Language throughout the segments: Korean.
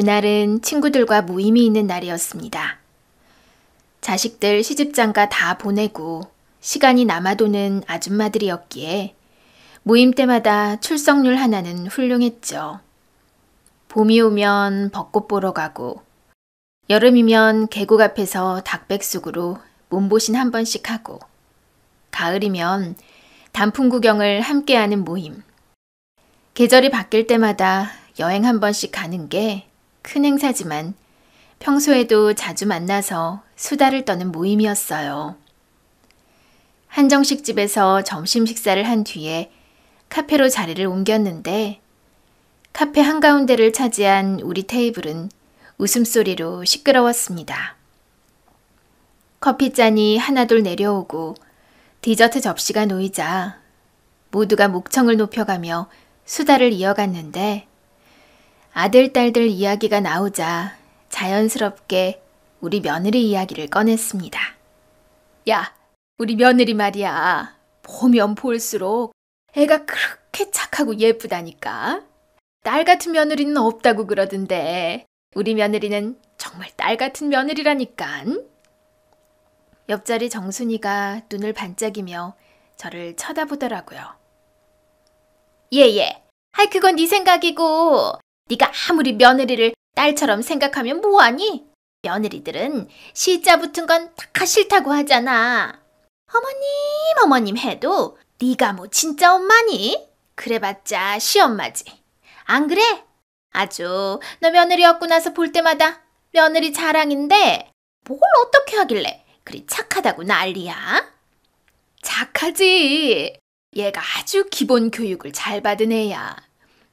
그날은 친구들과 모임이 있는 날이었습니다. 자식들 시집장가 다 보내고 시간이 남아도는 아줌마들이었기에 모임 때마다 출석률 하나는 훌륭했죠. 봄이 오면 벚꽃 보러 가고 여름이면 계곡 앞에서 닭백숙으로 몸보신 한 번씩 하고 가을이면 단풍 구경을 함께하는 모임. 계절이 바뀔 때마다 여행 한 번씩 가는 게 큰 행사지만 평소에도 자주 만나서 수다를 떠는 모임이었어요. 한정식 집에서 점심 식사를 한 뒤에 카페로 자리를 옮겼는데 카페 한가운데를 차지한 우리 테이블은 웃음소리로 시끄러웠습니다. 커피잔이 하나둘 내려오고 디저트 접시가 놓이자 모두가 목청을 높여가며 수다를 이어갔는데 아들, 딸들 이야기가 나오자 자연스럽게 우리 며느리 이야기를 꺼냈습니다. 야, 우리 며느리 말이야. 보면 볼수록 애가 그렇게 착하고 예쁘다니까. 딸 같은 며느리는 없다고 그러던데 우리 며느리는 정말 딸 같은 며느리라니깐. 옆자리 정순이가 눈을 반짝이며 저를 쳐다보더라고요. 예. 아이 그건 네 생각이고 네가 아무리 며느리를 딸처럼 생각하면 뭐하니? 며느리들은 시자 붙은 건 다 싫다고 하잖아. 어머님 해도 네가 뭐 진짜 엄마니? 그래봤자 시엄마지. 안 그래? 아주 너 며느리 얻고 나서 볼 때마다 며느리 자랑인데 뭘 어떻게 하길래 그리 착하다고 난리야? 착하지. 얘가 아주 기본 교육을 잘 받은 애야.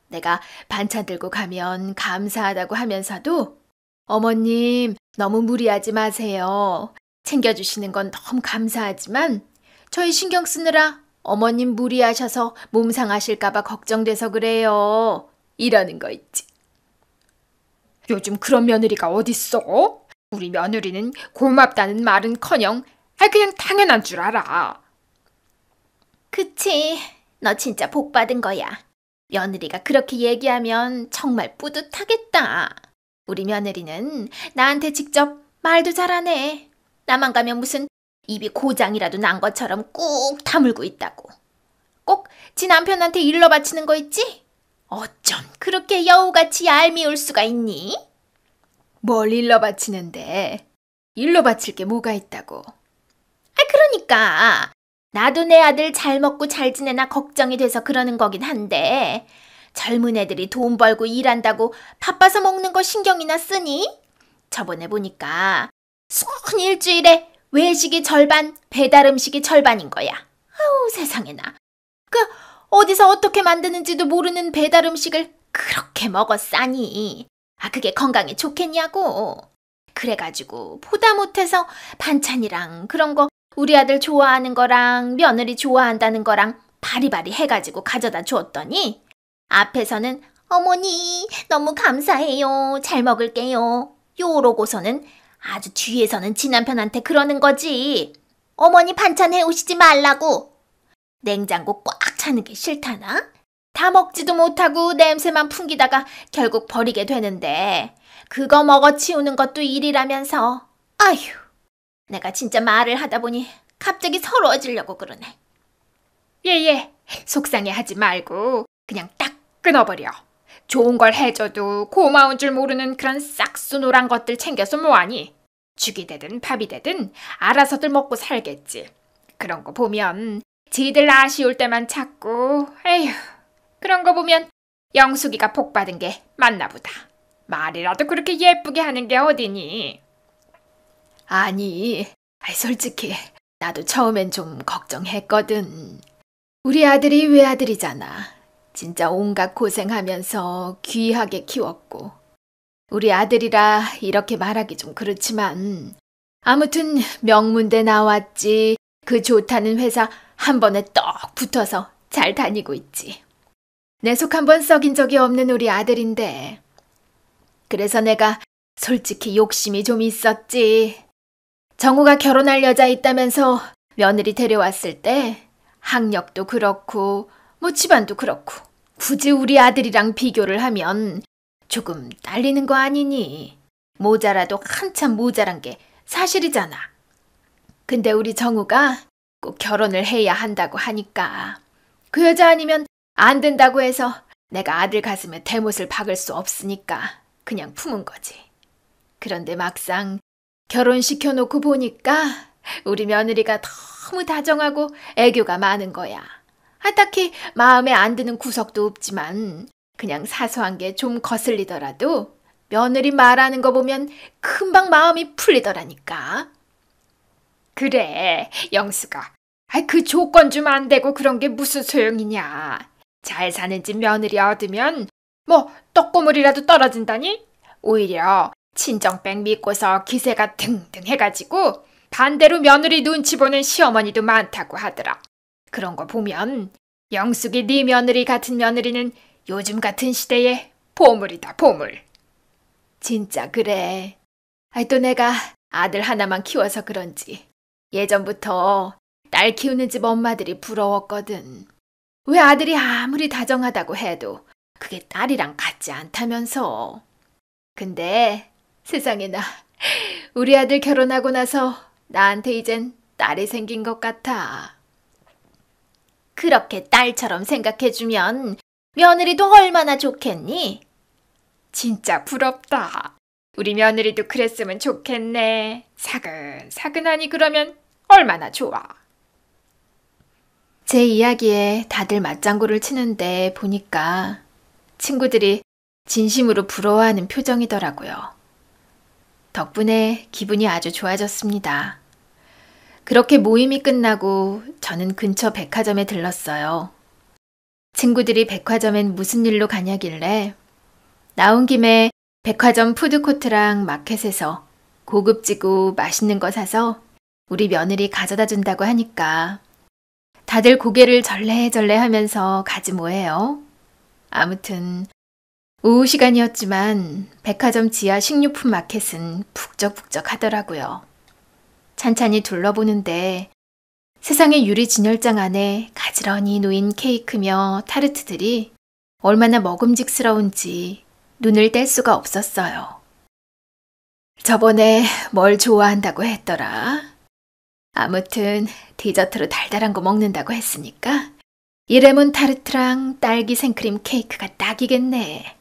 내가 반찬 들고 가면 감사하다고 하면서도 어머님 너무 무리하지 마세요. 챙겨주시는 건 너무 감사하지만 저희 신경 쓰느라 어머님 무리하셔서 몸 상하실까 봐 걱정돼서 그래요. 이러는 거 있지. 요즘 그런 며느리가 어딨어? 우리 며느리는 고맙다는 말은커녕 그냥 당연한 줄 알아. 그치. 너 진짜 복 받은 거야. 며느리가 그렇게 얘기하면 정말 뿌듯하겠다. 우리 며느리는 나한테 직접 말도 잘하네. 나만 가면 무슨 입이 고장이라도 난 것처럼 꾹 다물고 있다고. 꼭 지 남편한테 일러 바치는 거 있지? 어쩜 그렇게 여우같이 얄미울 수가 있니? 뭘 일러 바치는데? 일러 바칠 게 뭐가 있다고? 그러니까 나도 내 아들 잘 먹고 잘 지내나 걱정이 돼서 그러는 거긴 한데 젊은 애들이 돈 벌고 일한다고 바빠서 먹는 거 신경이나 쓰니? 저번에 보니까 순 일주일에 외식이 절반, 배달 음식이 절반인 거야. 아우 세상에나. 어디서 어떻게 만드는지도 모르는 배달 음식을 그렇게 먹어 싸니? 그게 건강에 좋겠냐고. 그래가지고 보다 못해서 반찬이랑 그런 거 우리 아들 좋아하는 거랑 며느리 좋아한다는 거랑 바리바리 해가지고 가져다 줬더니 앞에서는 어머니 너무 감사해요. 잘 먹을게요. 요러고서는 아주 뒤에서는 지 남편한테 그러는 거지. 어머니 반찬 해오시지 말라고. 냉장고 꽉 차는 게 싫다나? 다 먹지도 못하고 냄새만 풍기다가 결국 버리게 되는데 그거 먹어치우는 것도 일이라면서. 아휴. 내가 진짜 말을 하다 보니 갑자기 서러워지려고 그러네. 예. 속상해하지 말고 그냥 딱 끊어버려. 좋은 걸 해줘도 고마운 줄 모르는 그런 싹수노란 것들 챙겨서 뭐하니? 죽이 되든 밥이 되든 알아서들 먹고 살겠지. 그런 거 보면 지들 아쉬울 때만 찾고 에휴 그런 거 보면 영숙이가 복 받은 게 맞나 보다. 말이라도 그렇게 예쁘게 하는 게 어디니? 아니, 솔직히 나도 처음엔 좀 걱정했거든. 우리 아들이 외아들이잖아. 진짜 온갖 고생하면서 귀하게 키웠고. 우리 아들이라 이렇게 말하기 좀 그렇지만 아무튼 명문대 나왔지. 그 좋다는 회사 한 번에 떡 붙어서 잘 다니고 있지. 내 속 한 번 썩인 적이 없는 우리 아들인데. 그래서 내가 솔직히 욕심이 좀 있었지. 정우가 결혼할 여자 있다면서 며느리 데려왔을 때 학력도 그렇고 뭐 집안도 그렇고 굳이 우리 아들이랑 비교를 하면 조금 딸리는 거 아니니? 모자라도 한참 모자란 게 사실이잖아. 근데 우리 정우가 꼭 결혼을 해야 한다고 하니까 그 여자 아니면 안 된다고 해서 내가 아들 가슴에 대못을 박을 수 없으니까 그냥 품은 거지. 그런데 막상 결혼시켜놓고 보니까 우리 며느리가 너무 다정하고 애교가 많은 거야. 딱히 마음에 안 드는 구석도 없지만 그냥 사소한 게 좀 거슬리더라도 며느리 말하는 거 보면 금방 마음이 풀리더라니까. 그래, 영수가. 그 조건 좀 안 되고 그런 게 무슨 소용이냐. 잘 사는 집 며느리 얻으면 뭐 떡고물이라도 떨어진다니? 오히려 친정백 믿고서 기세가 등등해가지고 반대로 며느리 눈치 보는 시어머니도 많다고 하더라. 그런 거 보면 영숙이 네 며느리 같은 며느리는 요즘 같은 시대에 보물이다, 보물. 진짜 그래. 또 내가 아들 하나만 키워서 그런지 예전부터 딸 키우는 집 엄마들이 부러웠거든. 왜 아들이 아무리 다정하다고 해도 그게 딸이랑 같지 않다면서. 근데 세상에나 우리 아들 결혼하고 나서 나한테 이젠 딸이 생긴 것 같아. 그렇게 딸처럼 생각해주면 며느리도 얼마나 좋겠니? 진짜 부럽다. 우리 며느리도 그랬으면 좋겠네. 사근사근하니 그러면 얼마나 좋아. 제 이야기에 다들 맞장구를 치는데 보니까 친구들이 진심으로 부러워하는 표정이더라고요. 덕분에 기분이 아주 좋아졌습니다. 그렇게 모임이 끝나고 저는 근처 백화점에 들렀어요. 친구들이 백화점엔 무슨 일로 가냐길래 나온 김에 백화점 푸드코트랑 마켓에서 고급지고 맛있는 거 사서 우리 며느리 가져다 준다고 하니까 다들 고개를 절레절레 하면서 가지 뭐예요. 아무튼 오후 시간이었지만 백화점 지하 식료품 마켓은 북적북적 하더라고요. 찬찬히 둘러보는데 세상의 유리 진열장 안에 가지런히 놓인 케이크며 타르트들이 얼마나 먹음직스러운지 눈을 뗄 수가 없었어요. 저번에 뭘 좋아한다고 했더라. 아무튼 디저트로 달달한 거 먹는다고 했으니까 이 레몬 타르트랑 딸기 생크림 케이크가 딱이겠네.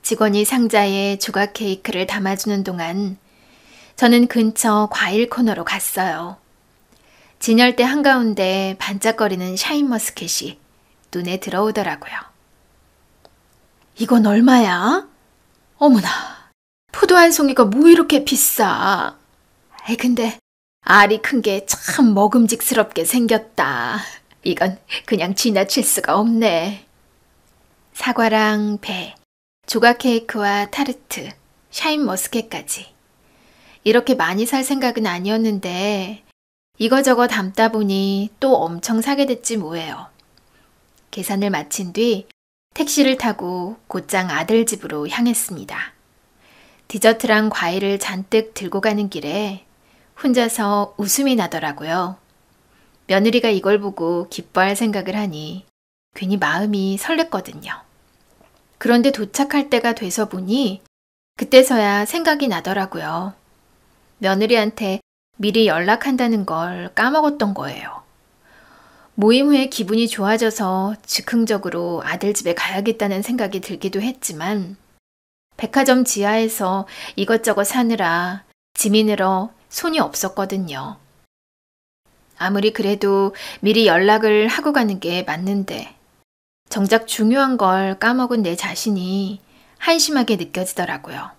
직원이 상자에 조각 케이크를 담아주는 동안 저는 근처 과일 코너로 갔어요. 진열대 한가운데 반짝거리는 샤인머스켓이 눈에 들어오더라고요. 이건 얼마야? 어머나, 포도 한 송이가 뭐 이렇게 비싸. 근데 알이 큰 게 참 먹음직스럽게 생겼다. 이건 그냥 지나칠 수가 없네. 사과랑 배, 조각 케이크와 타르트, 샤인머스켓까지. 이렇게 많이 살 생각은 아니었는데 이거저거 담다 보니 또 엄청 사게 됐지 뭐예요. 계산을 마친 뒤 택시를 타고 곧장 아들 집으로 향했습니다. 디저트랑 과일을 잔뜩 들고 가는 길에 혼자서 웃음이 나더라고요. 며느리가 이걸 보고 기뻐할 생각을 하니 괜히 마음이 설렜거든요. 그런데 도착할 때가 돼서 보니 그때서야 생각이 나더라고요. 며느리한테 미리 연락한다는 걸 까먹었던 거예요. 모임 후에 기분이 좋아져서 즉흥적으로 아들 집에 가야겠다는 생각이 들기도 했지만 백화점 지하에서 이것저것 사느라 짐이 늘어 손이 없었거든요. 아무리 그래도 미리 연락을 하고 가는 게 맞는데 정작 중요한 걸 까먹은 내 자신이 한심하게 느껴지더라고요.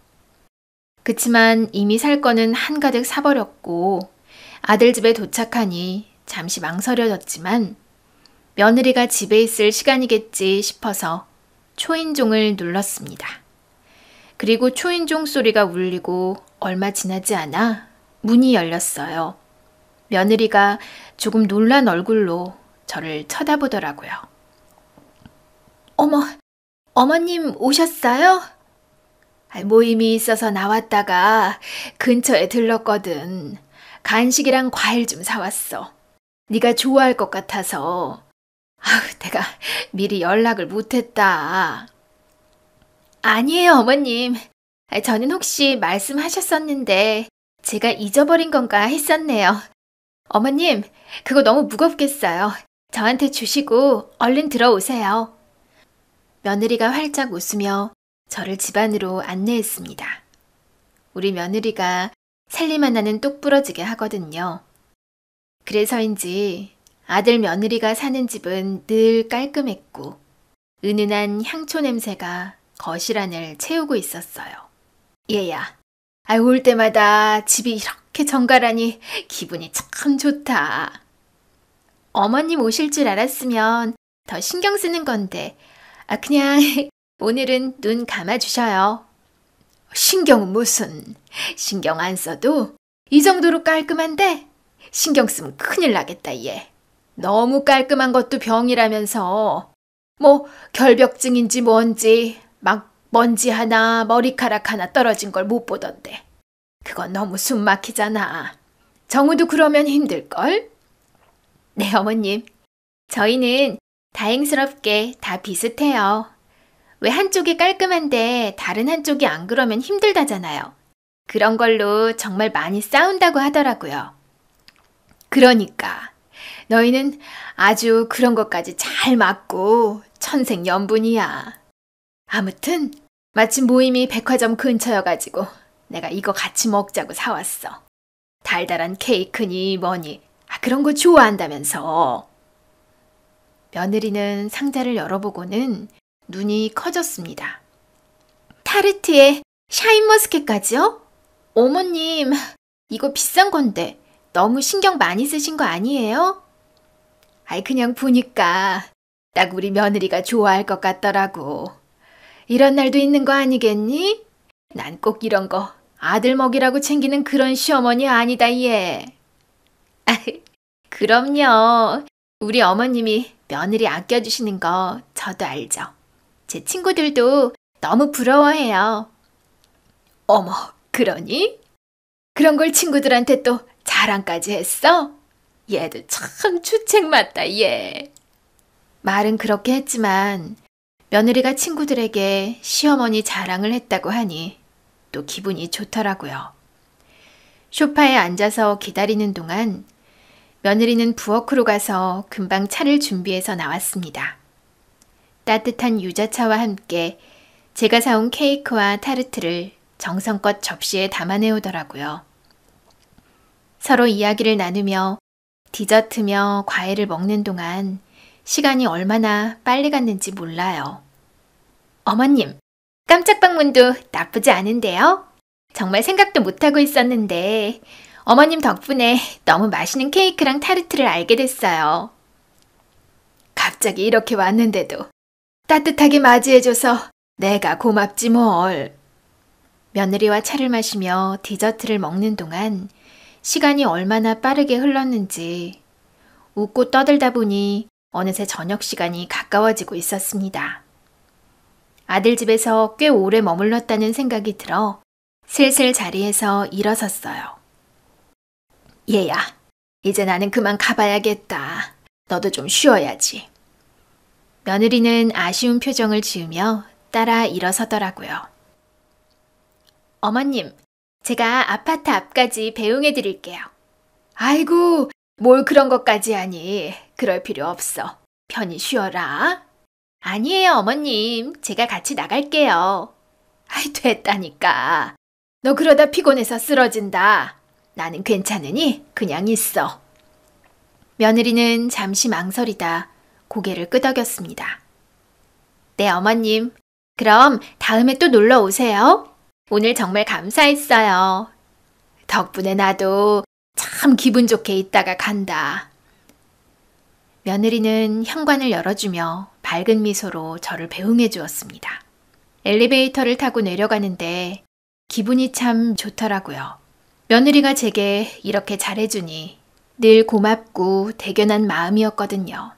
그치만 이미 살 거는 한가득 사버렸고 아들 집에 도착하니 잠시 망설여졌지만 며느리가 집에 있을 시간이겠지 싶어서 초인종을 눌렀습니다. 그리고 초인종 소리가 울리고 얼마 지나지 않아 문이 열렸어요. 며느리가 조금 놀란 얼굴로 저를 쳐다보더라고요. 어머, 어머님 오셨어요? 모임이 있어서 나왔다가 근처에 들렀거든. 간식이랑 과일 좀 사왔어. 네가 좋아할 것 같아서. 내가 미리 연락을 못했다. 아니에요, 어머님. 저는 혹시 말씀하셨었는데 제가 잊어버린 건가 했었네요. 어머님, 그거 너무 무겁겠어요. 저한테 주시고 얼른 들어오세요. 며느리가 활짝 웃으며 저를 집 안으로 안내했습니다. 우리 며느리가 살림 하나는 똑 부러지게 하거든요. 그래서인지 아들 며느리가 사는 집은 늘 깔끔했고 은은한 향초 냄새가 거실 안을 채우고 있었어요. 얘야, 올 때마다 집이 이렇게 정갈하니 기분이 참 좋다. 어머님 오실 줄 알았으면 더 신경 쓰는 건데 그냥 오늘은 눈 감아주셔요. 신경은 무슨, 신경 안 써도 이 정도로 깔끔한데 신경 쓰면 큰일 나겠다 얘. 너무 깔끔한 것도 병이라면서 뭐 결벽증인지 뭔지 막 먼지 하나 머리카락 하나 떨어진 걸 못 보던데 그건 너무 숨 막히잖아. 정우도 그러면 힘들걸? 네 어머님, 저희는 다행스럽게 다 비슷해요. 왜 한쪽이 깔끔한데 다른 한쪽이 안 그러면 힘들다잖아요. 그런 걸로 정말 많이 싸운다고 하더라고요. 그러니까 너희는 아주 그런 것까지 잘 맞고 천생연분이야. 아무튼 마침 모임이 백화점 근처여가지고 내가 이거 같이 먹자고 사왔어. 달달한 케이크니 뭐니 그런 거 좋아한다면서. 며느리는 상자를 열어보고는 눈이 커졌습니다. 타르트에 샤인머스켓까지요? 어머님, 이거 비싼 건데 너무 신경 많이 쓰신 거 아니에요? 그냥 보니까 딱 우리 며느리가 좋아할 것 같더라고. 이런 날도 있는 거 아니겠니? 난 꼭 이런 거 아들 먹이라고 챙기는 그런 시어머니 아니다 얘. 그럼요. 우리 어머님이 며느리 아껴주시는 거 저도 알죠. 제 친구들도 너무 부러워해요. 어머, 그러니? 그런 걸 친구들한테 또 자랑까지 했어? 얘도 참 주책 맞다, 얘. 말은 그렇게 했지만 며느리가 친구들에게 시어머니 자랑을 했다고 하니 또 기분이 좋더라고요. 소파에 앉아서 기다리는 동안 며느리는 부엌으로 가서 금방 차를 준비해서 나왔습니다. 따뜻한 유자차와 함께 제가 사온 케이크와 타르트를 정성껏 접시에 담아내오더라고요. 서로 이야기를 나누며 디저트며 과일을 먹는 동안 시간이 얼마나 빨리 갔는지 몰라요. 어머님, 깜짝 방문도 나쁘지 않은데요? 정말 생각도 못하고 있었는데 어머님 덕분에 너무 맛있는 케이크랑 타르트를 알게 됐어요. 갑자기 이렇게 왔는데도 따뜻하게 맞이해줘서 내가 고맙지 뭘. 며느리와 차를 마시며 디저트를 먹는 동안 시간이 얼마나 빠르게 흘렀는지 웃고 떠들다 보니 어느새 저녁 시간이 가까워지고 있었습니다. 아들 집에서 꽤 오래 머물렀다는 생각이 들어 슬슬 자리에서 일어섰어요. 얘야, 이제 나는 그만 가봐야겠다. 너도 좀 쉬어야지. 며느리는 아쉬운 표정을 지으며 따라 일어서더라고요. 어머님, 제가 아파트 앞까지 배웅해 드릴게요. 아이고, 뭘 그런 것까지 하니. 그럴 필요 없어. 편히 쉬어라. 아니에요, 어머님. 제가 같이 나갈게요. 됐다니까. 너 그러다 피곤해서 쓰러진다. 나는 괜찮으니 그냥 있어. 며느리는 잠시 망설이다 고개를 끄덕였습니다. 네, 어머님. 그럼 다음에 또 놀러 오세요. 오늘 정말 감사했어요. 덕분에 나도 참 기분 좋게 있다가 간다. 며느리는 현관을 열어주며 밝은 미소로 저를 배웅해 주었습니다. 엘리베이터를 타고 내려가는데 기분이 참 좋더라고요. 며느리가 제게 이렇게 잘해주니 늘 고맙고 대견한 마음이었거든요.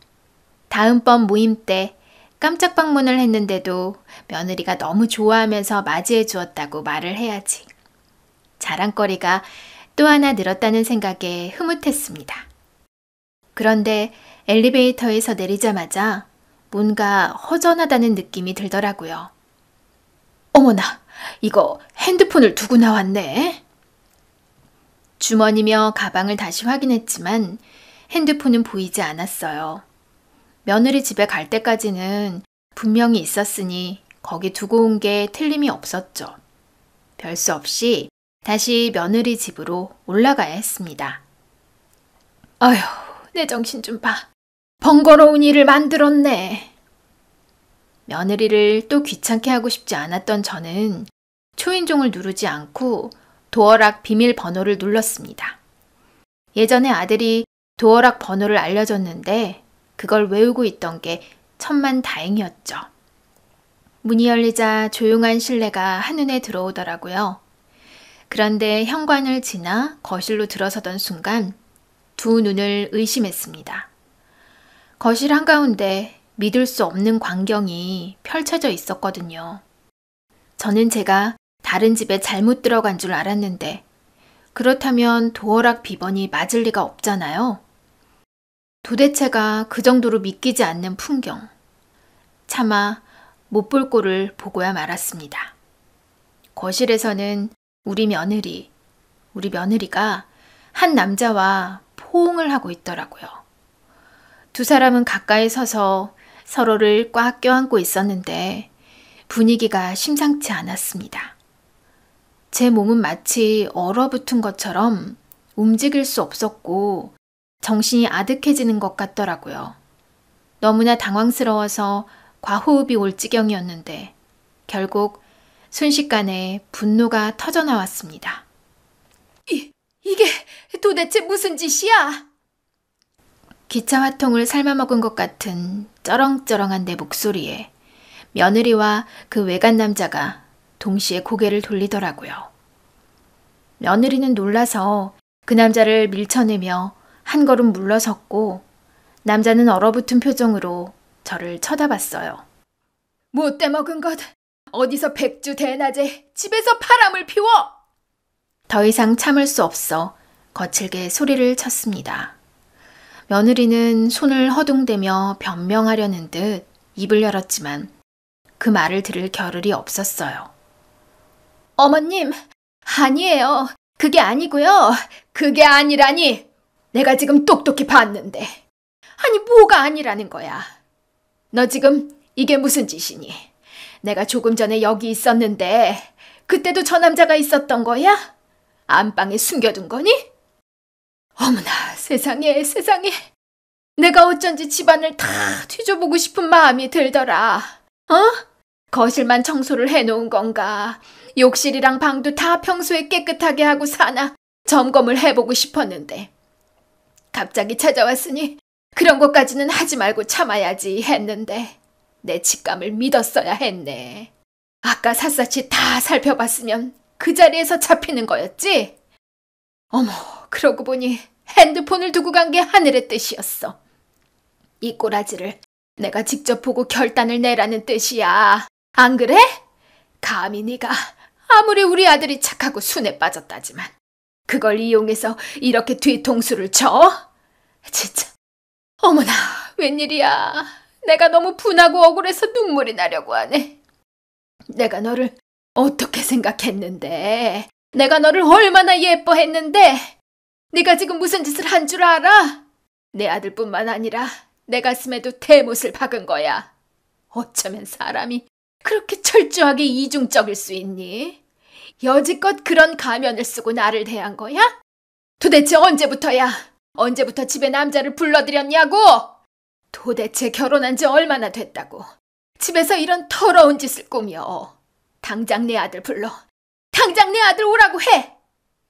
다음번 모임 때 깜짝 방문을 했는데도 며느리가 너무 좋아하면서 맞이해 주었다고 말을 해야지. 자랑거리가 또 하나 늘었다는 생각에 흐뭇했습니다. 그런데 엘리베이터에서 내리자마자 뭔가 허전하다는 느낌이 들더라고요. 어머나, 이거 핸드폰을 두고 나왔네. 주머니며 가방을 다시 확인했지만 핸드폰은 보이지 않았어요. 며느리 집에 갈 때까지는 분명히 있었으니 거기 두고 온 게 틀림이 없었죠. 별 수 없이 다시 며느리 집으로 올라가야 했습니다. 아휴, 내 정신 좀 봐. 번거로운 일을 만들었네. 며느리를 또 귀찮게 하고 싶지 않았던 저는 초인종을 누르지 않고 도어락 비밀번호를 눌렀습니다. 예전에 아들이 도어락 번호를 알려줬는데 그걸 외우고 있던 게 천만다행이었죠. 문이 열리자 조용한 실내가 한눈에 들어오더라고요. 그런데 현관을 지나 거실로 들어서던 순간 두 눈을 의심했습니다. 거실 한가운데 믿을 수 없는 광경이 펼쳐져 있었거든요. 저는 제가 다른 집에 잘못 들어간 줄 알았는데 그렇다면 도어락 비번이 맞을 리가 없잖아요. 도대체가 그 정도로 믿기지 않는 풍경. 차마 못 볼 꼴을 보고야 말았습니다. 거실에서는 우리 며느리가 한 남자와 포옹을 하고 있더라고요. 두 사람은 가까이 서서 서로를 꽉 껴안고 있었는데 분위기가 심상치 않았습니다. 제 몸은 마치 얼어붙은 것처럼 움직일 수 없었고 정신이 아득해지는 것 같더라고요. 너무나 당황스러워서 과호흡이 올 지경이었는데 결국 순식간에 분노가 터져나왔습니다. 이게 도대체 무슨 짓이야? 기차 화통을 삶아먹은 것 같은 쩌렁쩌렁한 내 목소리에 며느리와 그 외간 남자가 동시에 고개를 돌리더라고요. 며느리는 놀라서 그 남자를 밀쳐내며 한 걸음 물러섰고 남자는 얼어붙은 표정으로 저를 쳐다봤어요. 못돼 먹은 것, 어디서 백주 대낮에 집에서 바람을 피워! 더 이상 참을 수 없어 거칠게 소리를 쳤습니다. 며느리는 손을 허둥대며 변명하려는 듯 입을 열었지만 그 말을 들을 겨를이 없었어요. 어머님, 아니에요. 그게 아니고요. 그게 아니라니. 내가 지금 똑똑히 봤는데. 아니, 뭐가 아니라는 거야. 너 지금 이게 무슨 짓이니? 내가 조금 전에 여기 있었는데 그때도 저 남자가 있었던 거야? 안방에 숨겨둔 거니? 어머나, 세상에, 세상에. 내가 어쩐지 집안을 다 뒤져보고 싶은 마음이 들더라. 거실만 청소를 해놓은 건가? 욕실이랑 방도 다 평소에 깨끗하게 하고 사나 점검을 해보고 싶었는데 갑자기 찾아왔으니 그런 것까지는 하지 말고 참아야지 했는데 내 직감을 믿었어야 했네. 아까 샅샅이 다 살펴봤으면 그 자리에서 잡히는 거였지? 어머, 그러고 보니 핸드폰을 두고 간 게 하늘의 뜻이었어. 이 꼬라지를 내가 직접 보고 결단을 내라는 뜻이야. 안 그래? 감히 네가 아무리 우리 아들이 착하고 순에 빠졌다지만 그걸 이용해서 이렇게 뒤통수를 쳐? 진짜, 어머나, 웬일이야. 내가 너무 분하고 억울해서 눈물이 나려고 하네. 내가 너를 어떻게 생각했는데, 내가 너를 얼마나 예뻐했는데 네가 지금 무슨 짓을 한 줄 알아? 내 아들뿐만 아니라 내 가슴에도 대못을 박은 거야. 어쩌면 사람이 그렇게 철저하게 이중적일 수 있니? 여지껏 그런 가면을 쓰고 나를 대한 거야? 도대체 언제부터야? 언제부터 집에 남자를 불러들였냐고? 도대체 결혼한 지 얼마나 됐다고? 집에서 이런 더러운 짓을 꾸며. 당장 내 아들 불러. 당장 내 아들 오라고 해!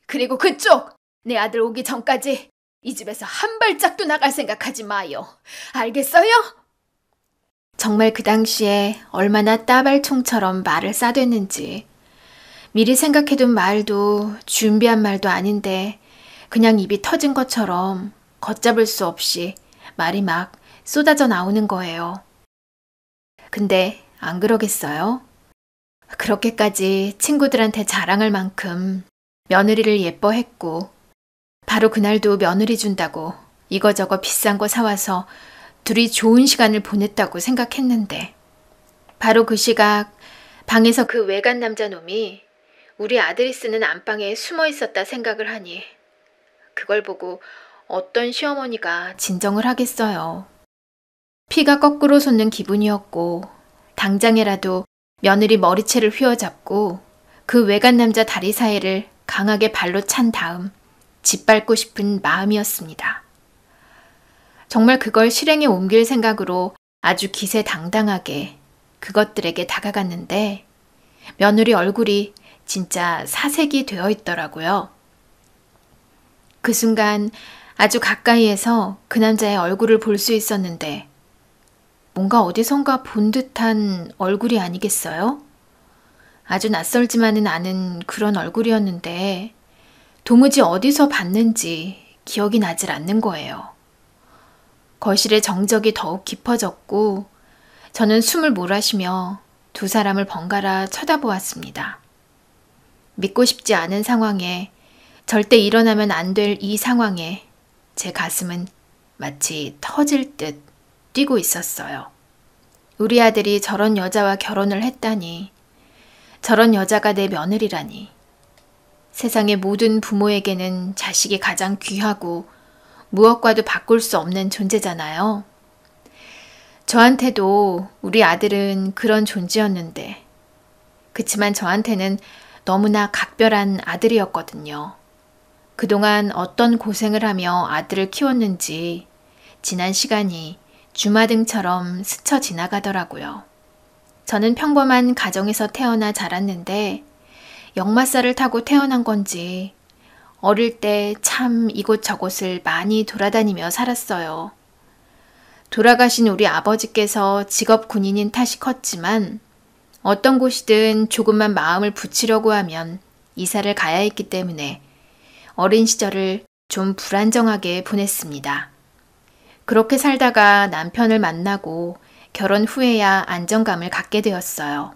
그리고 그쪽! 내 아들 오기 전까지 이 집에서 한 발짝도 나갈 생각하지 마요. 알겠어요? 정말 그 당시에 얼마나 따발총처럼 말을 싸댔는지. 미리 생각해둔 말도 준비한 말도 아닌데 그냥 입이 터진 것처럼 걷잡을 수 없이 말이 막 쏟아져 나오는 거예요. 근데 안 그러겠어요? 그렇게까지 친구들한테 자랑할 만큼 며느리를 예뻐했고 바로 그날도 며느리 준다고 이거저거 비싼 거 사와서 둘이 좋은 시간을 보냈다고 생각했는데 바로 그 시각 방에서 그 외간 남자놈이 우리 아들이 쓰는 안방에 숨어 있었다 생각을 하니 그걸 보고 어떤 시어머니가 진정을 하겠어요. 피가 거꾸로 솟는 기분이었고 당장이라도 며느리 머리채를 휘어잡고 그 외간 남자 다리 사이를 강하게 발로 찬 다음 짓밟고 싶은 마음이었습니다. 정말 그걸 실행에 옮길 생각으로 아주 기세당당하게 그것들에게 다가갔는데 며느리 얼굴이 진짜 사색이 되어 있더라고요. 그 순간 아주 가까이에서 그 남자의 얼굴을 볼 수 있었는데 뭔가 어디선가 본 듯한 얼굴이 아니겠어요? 아주 낯설지만은 않은 그런 얼굴이었는데 도무지 어디서 봤는지 기억이 나질 않는 거예요. 거실의 정적이 더욱 깊어졌고 저는 숨을 몰아쉬며 두 사람을 번갈아 쳐다보았습니다. 믿고 싶지 않은 상황에 절대 일어나면 안 될 이 상황에 제 가슴은 마치 터질 듯 뛰고 있었어요. 우리 아들이 저런 여자와 결혼을 했다니, 저런 여자가 내 며느리라니. 세상의 모든 부모에게는 자식이 가장 귀하고 무엇과도 바꿀 수 없는 존재잖아요. 저한테도 우리 아들은 그런 존재였는데, 그치만 저한테는 너무나 각별한 아들이었거든요. 그동안 어떤 고생을 하며 아들을 키웠는지 지난 시간이 주마등처럼 스쳐 지나가더라고요. 저는 평범한 가정에서 태어나 자랐는데 역마살을 타고 태어난 건지 어릴 때 참 이곳저곳을 많이 돌아다니며 살았어요. 돌아가신 우리 아버지께서 직업 군인인 탓이 컸지만 어떤 곳이든 조금만 마음을 붙이려고 하면 이사를 가야 했기 때문에 어린 시절을 좀 불안정하게 보냈습니다. 그렇게 살다가 남편을 만나고 결혼 후에야 안정감을 갖게 되었어요.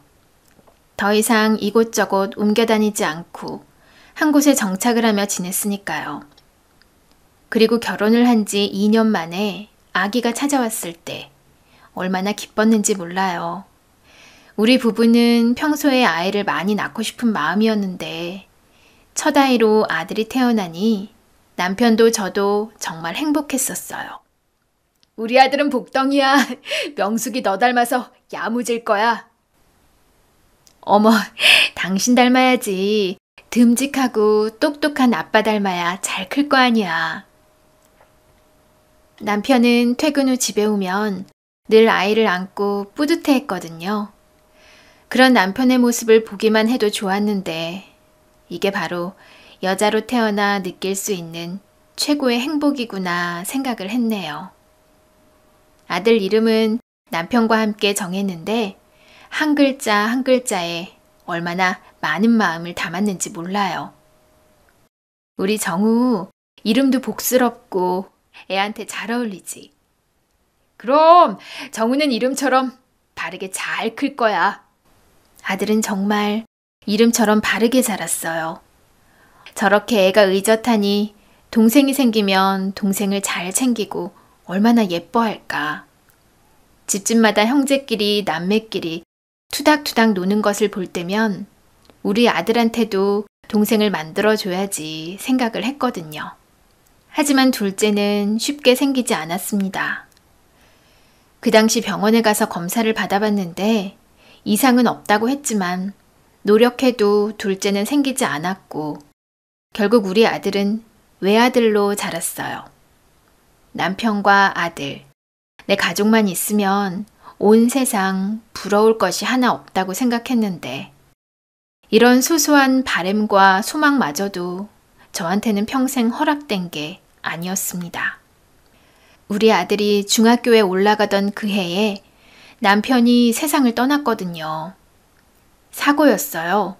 더 이상 이곳저곳 옮겨 다니지 않고 한 곳에 정착을 하며 지냈으니까요. 그리고 결혼을 한 지 2년 만에 아기가 찾아왔을 때 얼마나 기뻤는지 몰라요. 우리 부부는 평소에 아이를 많이 낳고 싶은 마음이었는데 첫 아이로 아들이 태어나니 남편도 저도 정말 행복했었어요. 우리 아들은 복덩이야. 명숙이 너 닮아서 야무질 거야. 어머, 당신 닮아야지. 듬직하고 똑똑한 아빠 닮아야 잘 클 거 아니야. 남편은 퇴근 후 집에 오면 늘 아이를 안고 뿌듯해했거든요. 그런 남편의 모습을 보기만 해도 좋았는데 이게 바로 여자로 태어나 느낄 수 있는 최고의 행복이구나 생각을 했네요. 아들 이름은 남편과 함께 정했는데 한 글자 한 글자에 얼마나 많은 마음을 담았는지 몰라요. 우리 정우 이름도 복스럽고 애한테 잘 어울리지. 그럼 정우는 이름처럼 바르게 잘 클 거야. 아들은 정말 이름처럼 바르게 자랐어요. 저렇게 애가 의젓하니 동생이 생기면 동생을 잘 챙기고 얼마나 예뻐할까. 집집마다 형제끼리 남매끼리 투닥투닥 노는 것을 볼 때면 우리 아들한테도 동생을 만들어줘야지 생각을 했거든요. 하지만 둘째는 쉽게 생기지 않았습니다. 그 당시 병원에 가서 검사를 받아봤는데 이상은 없다고 했지만 노력해도 둘째는 생기지 않았고 결국 우리 아들은 외아들로 자랐어요. 남편과 아들, 내 가족만 있으면 온 세상 부러울 것이 하나 없다고 생각했는데 이런 소소한 바램과 소망마저도 저한테는 평생 허락된 게 아니었습니다. 우리 아들이 중학교에 올라가던 그 해에 남편이 세상을 떠났거든요. 사고였어요.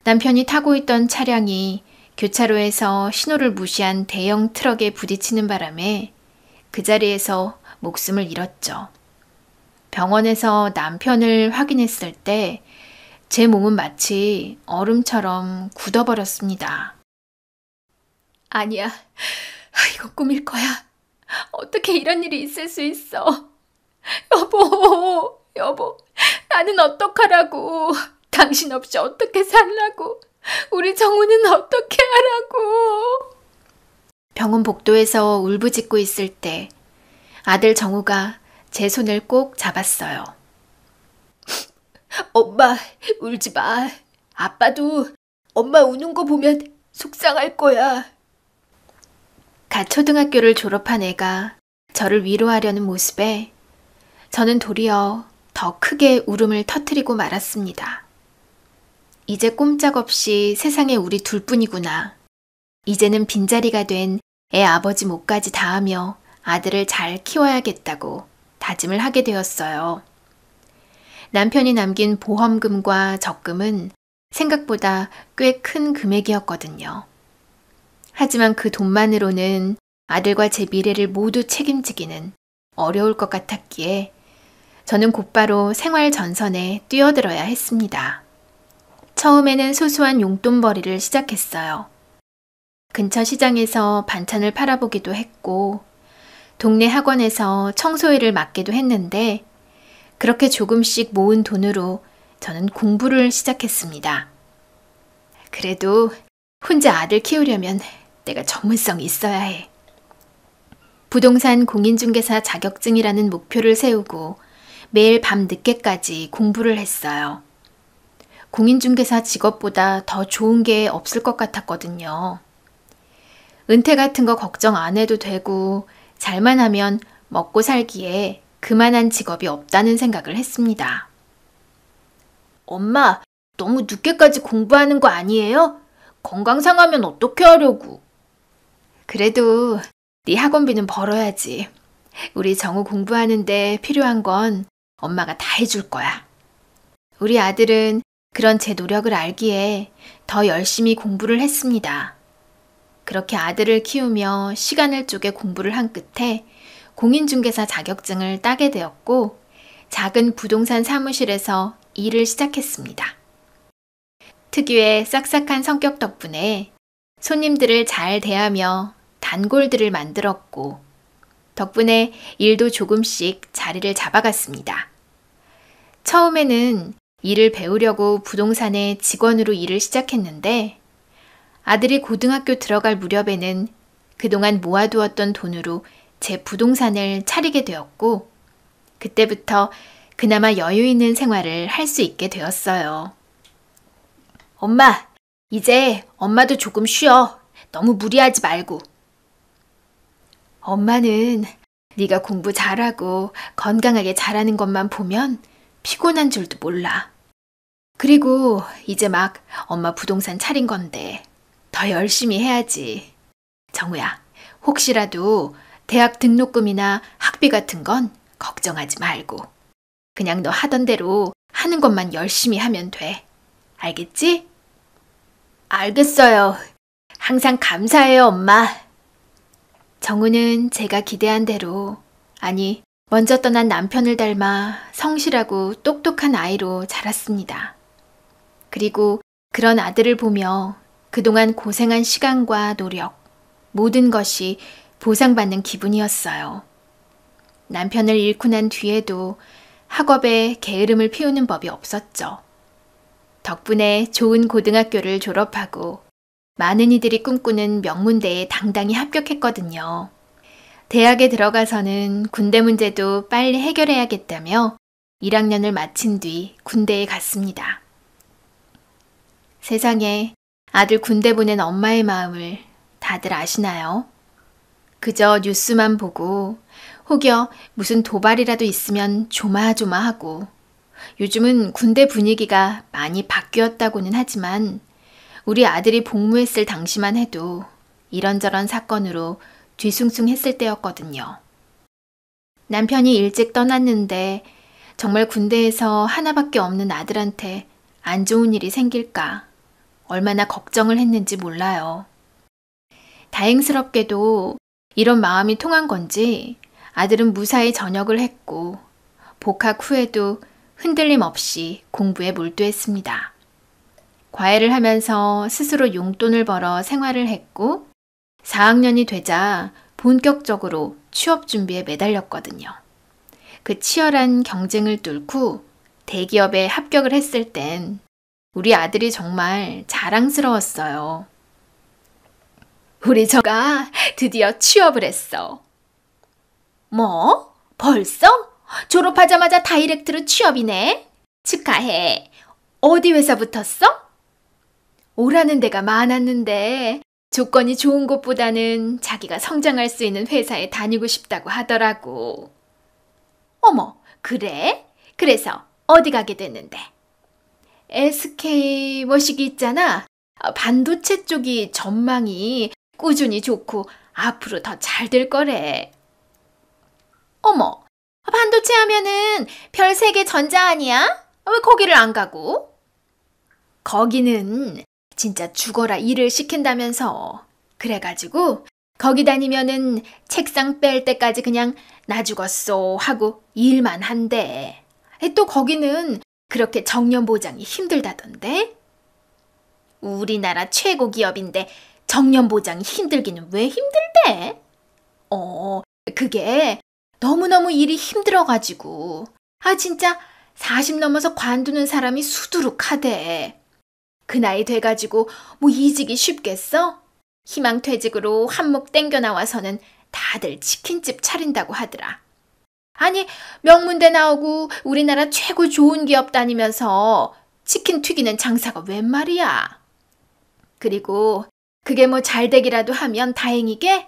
남편이 타고 있던 차량이 교차로에서 신호를 무시한 대형 트럭에 부딪히는 바람에 그 자리에서 목숨을 잃었죠. 병원에서 남편을 확인했을 때 제 몸은 마치 얼음처럼 굳어버렸습니다. 아니야, 이거 꿈일 거야. 어떻게 이런 일이 있을 수 있어. 여보, 나는 어떡하라고. 당신 없이 어떻게 살라고? 우리 정우는 어떻게 하라고? 병원 복도에서 울부짖고 있을 때 아들 정우가 제 손을 꼭 잡았어요. 엄마, 울지 마. 아빠도 엄마 우는 거 보면 속상할 거야. 갓 초등학교를 졸업한 애가 저를 위로하려는 모습에 저는 도리어 더 크게 울음을 터뜨리고 말았습니다. 이제 꼼짝없이 세상에 우리 둘뿐이구나. 이제는 빈자리가 된 애 아버지 몫까지 다하며 아들을 잘 키워야겠다고 다짐을 하게 되었어요. 남편이 남긴 보험금과 적금은 생각보다 꽤 큰 금액이었거든요. 하지만 그 돈만으로는 아들과 제 미래를 모두 책임지기는 어려울 것 같았기에 저는 곧바로 생활 전선에 뛰어들어야 했습니다. 처음에는 소소한 용돈벌이를 시작했어요. 근처 시장에서 반찬을 팔아보기도 했고 동네 학원에서 청소일을 맡기도 했는데 그렇게 조금씩 모은 돈으로 저는 공부를 시작했습니다. 그래도 혼자 아들 키우려면 내가 전문성이 있어야 해. 부동산 공인중개사 자격증이라는 목표를 세우고 매일 밤 늦게까지 공부를 했어요. 공인중개사 직업보다 더 좋은 게 없을 것 같았거든요. 은퇴 같은 거 걱정 안 해도 되고 잘만 하면 먹고 살기에 그만한 직업이 없다는 생각을 했습니다. 엄마, 너무 늦게까지 공부하는 거 아니에요? 건강 상하면 어떻게 하려고? 그래도 네 학원비는 벌어야지. 우리 정우 공부하는데 필요한 건 엄마가 다 해줄 거야. 우리 아들은 그런 제 노력을 알기에 더 열심히 공부를 했습니다. 그렇게 아들을 키우며 시간을 쪼개 공부를 한 끝에 공인중개사 자격증을 따게 되었고 작은 부동산 사무실에서 일을 시작했습니다. 특유의 싹싹한 성격 덕분에 손님들을 잘 대하며 단골들을 만들었고 덕분에 일도 조금씩 자리를 잡아갔습니다. 처음에는 일을 배우려고 부동산에 직원으로 일을 시작했는데 아들이 고등학교 들어갈 무렵에는 그동안 모아두었던 돈으로 제 부동산을 차리게 되었고 그때부터 그나마 여유 있는 생활을 할 수 있게 되었어요. 엄마, 이제 엄마도 조금 쉬어. 너무 무리하지 말고. 엄마는 네가 공부 잘하고 건강하게 자라는 것만 보면 피곤한 줄도 몰라. 그리고 이제 막 엄마 부동산 차린 건데 더 열심히 해야지. 정우야, 혹시라도 대학 등록금이나 학비 같은 건 걱정하지 말고 그냥 너 하던 대로 하는 것만 열심히 하면 돼. 알겠지? 알겠어요. 항상 감사해요, 엄마. 정우는 제가 기대한 대로, 아니, 먼저 떠난 남편을 닮아 성실하고 똑똑한 아이로 자랐습니다. 그리고 그런 아들을 보며 그동안 고생한 시간과 노력, 모든 것이 보상받는 기분이었어요. 남편을 잃고 난 뒤에도 학업에 게으름을 피우는 법이 없었죠. 덕분에 좋은 고등학교를 졸업하고 많은 이들이 꿈꾸는 명문대에 당당히 합격했거든요. 대학에 들어가서는 군대 문제도 빨리 해결해야겠다며 1학년을 마친 뒤 군대에 갔습니다. 세상에 아들 군대 보낸 엄마의 마음을 다들 아시나요? 그저 뉴스만 보고 혹여 무슨 도발이라도 있으면 조마조마하고 요즘은 군대 분위기가 많이 바뀌었다고는 하지만 우리 아들이 복무했을 당시만 해도 이런저런 사건으로 뒤숭숭했을 때였거든요. 남편이 일찍 떠났는데 정말 군대에서 하나밖에 없는 아들한테 안 좋은 일이 생길까 얼마나 걱정을 했는지 몰라요. 다행스럽게도 이런 마음이 통한 건지 아들은 무사히 전역을 했고 복학 후에도 흔들림 없이 공부에 몰두했습니다. 과외를 하면서 스스로 용돈을 벌어 생활을 했고 4학년이 되자 본격적으로 취업 준비에 매달렸거든요. 그 치열한 경쟁을 뚫고 대기업에 합격을 했을 땐 우리 아들이 정말 자랑스러웠어요. 우리 저가 드디어 취업을 했어. 뭐? 벌써? 졸업하자마자 다이렉트로 취업이네? 축하해. 어디 회사 붙었어? 오라는 데가 많았는데 조건이 좋은 곳보다는 자기가 성장할 수 있는 회사에 다니고 싶다고 하더라고. 어머, 그래? 그래서 어디 가게 됐는데? SK 뭐시기 있잖아. 반도체 쪽이 전망이 꾸준히 좋고 앞으로 더 잘 될 거래. 어머, 반도체 하면은 별세계 전자 아니야? 왜 거기를 안 가고? 거기는 진짜 죽어라 일을 시킨다면서. 그래가지고 거기 다니면은 책상 뺄 때까지 그냥 나 죽었어 하고 일만 한대. 또 거기는 그렇게 정년 보장이 힘들다던데? 우리나라 최고 기업인데 정년 보장이 힘들기는 왜 힘들대? 그게 너무너무 일이 힘들어가지고 진짜 40 넘어서 관두는 사람이 수두룩하대. 그 나이 돼가지고 뭐 이직이 쉽겠어? 희망퇴직으로 한몫 땡겨 나와서는 다들 치킨집 차린다고 하더라. 아니, 명문대 나오고 우리나라 최고 좋은 기업 다니면서 치킨 튀기는 장사가 웬 말이야. 그리고 그게 뭐 잘 되기라도 하면 다행이게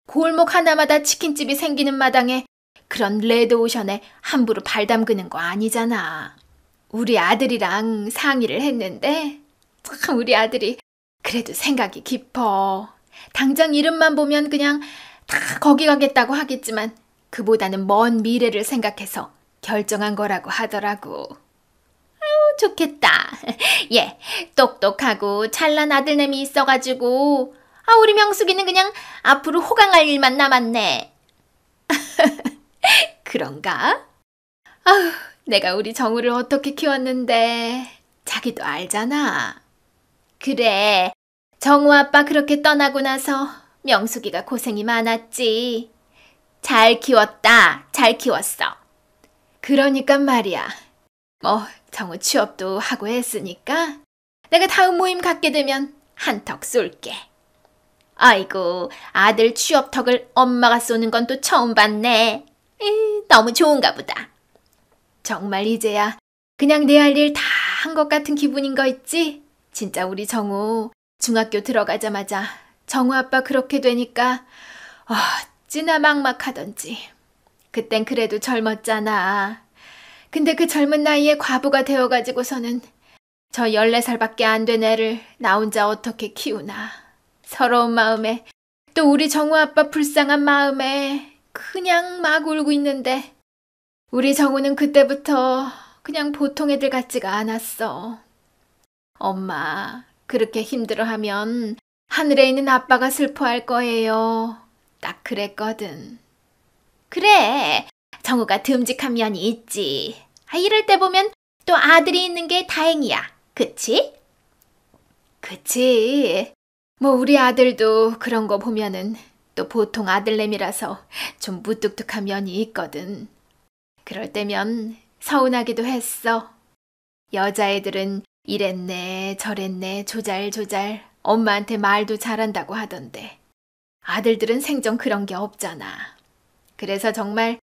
골목 하나마다 치킨집이 생기는 마당에 그런 레드오션에 함부로 발 담그는 거 아니잖아. 우리 아들이랑 상의를 했는데 참 우리 아들이 그래도 생각이 깊어. 당장 이름만 보면 그냥 다 거기 가겠다고 하겠지만 그보다는 먼 미래를 생각해서 결정한 거라고 하더라고. 아유, 좋겠다. 예, 똑똑하고 찬란 아들내미 있어가지고 우리 명숙이는 그냥 앞으로 호강할 일만 남았네. 그런가? 아휴, 내가 우리 정우를 어떻게 키웠는데 자기도 알잖아. 그래, 정우 아빠 그렇게 떠나고 나서 명숙이가 고생이 많았지. 잘 키웠다, 잘 키웠어. 그러니까 말이야. 뭐 정우 취업도 하고 했으니까 내가 다음 모임 갖게 되면 한턱 쏠게. 아이고, 아들 취업턱을 엄마가 쏘는 건 또 처음 봤네. 너무 좋은가 보다. 정말 이제야 그냥 내 할 일 다 한 것 같은 기분인 거 있지? 진짜 우리 정우 중학교 들어가자마자 정우 아빠 그렇게 되니까 어찌나 막막하던지. 그땐 그래도 젊었잖아. 근데 그 젊은 나이에 과부가 되어가지고서는 저 14살밖에 안 된 애를 나 혼자 어떻게 키우나. 서러운 마음에 또 우리 정우 아빠 불쌍한 마음에 그냥 막 울고 있는데 우리 정우는 그때부터 그냥 보통 애들 같지가 않았어. 엄마, 그렇게 힘들어하면 하늘에 있는 아빠가 슬퍼할 거예요. 딱 그랬거든. 그래, 정우가 듬직한 면이 있지. 이럴 때 보면 또 아들이 있는 게 다행이야. 그치? 그치. 뭐 우리 아들도 그런 거 보면은 또 보통 아들내미라서 좀 무뚝뚝한 면이 있거든. 그럴 때면 서운하기도 했어. 여자애들은 이랬네 저랬네 조잘조잘 엄마한테 말도 잘한다고 하던데 아들들은 생전 그런 게 없잖아. 그래서 정말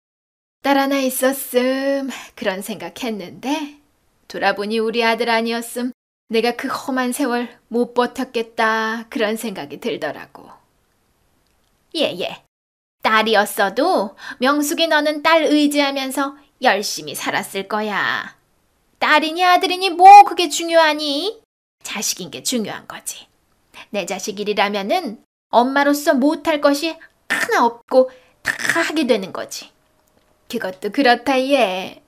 딸 하나 있었음 그런 생각했는데 돌아보니 우리 아들 아니었음 내가 그 험한 세월 못 버텼겠다 그런 생각이 들더라고. 예. 딸이었어도 명숙이 너는 딸 의지하면서 열심히 살았을 거야. 딸이니 아들이니 뭐 그게 중요하니? 자식인 게 중요한 거지. 내 자식 일이라면은 엄마로서 못할 것이 하나 없고 다 하게 되는 거지. 그것도 그렇다 얘.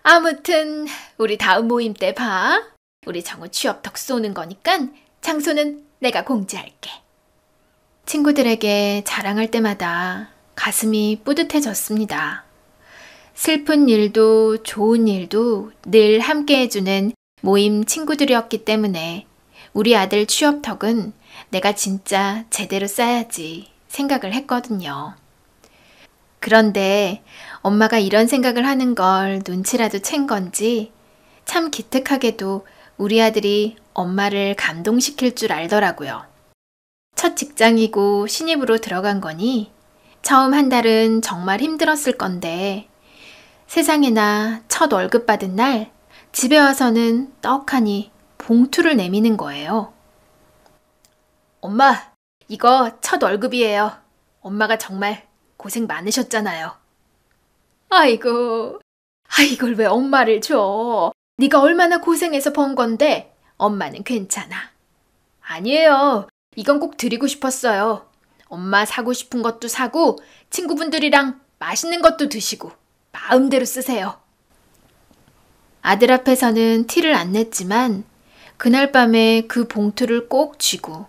아무튼 우리 다음 모임 때 봐. 우리 정우 취업턱 쏘는 거니까 장소는 내가 공지할게. 친구들에게 자랑할 때마다 가슴이 뿌듯해졌습니다. 슬픈 일도 좋은 일도 늘 함께 해주는 모임 친구들이었기 때문에 우리 아들 취업턱은 내가 진짜 제대로 쌓아야지 생각을 했거든요. 그런데 엄마가 이런 생각을 하는 걸 눈치라도 챈 건지 참 기특하게도 우리 아들이 엄마를 감동시킬 줄 알더라고요. 첫 직장이고 신입으로 들어간 거니 처음 한 달은 정말 힘들었을 건데 세상에나 첫 월급 받은 날 집에 와서는 떡하니 봉투를 내미는 거예요. 엄마, 이거 첫 월급이에요. 엄마가 정말 고생 많으셨잖아요. 아이고, 이걸 왜 엄마를 줘? 네가 얼마나 고생해서 번 건데 엄마는 괜찮아. 아니에요. 이건 꼭 드리고 싶었어요. 엄마 사고 싶은 것도 사고 친구분들이랑 맛있는 것도 드시고 마음대로 쓰세요. 아들 앞에서는 티를 안 냈지만 그날 밤에 그 봉투를 꼭 쥐고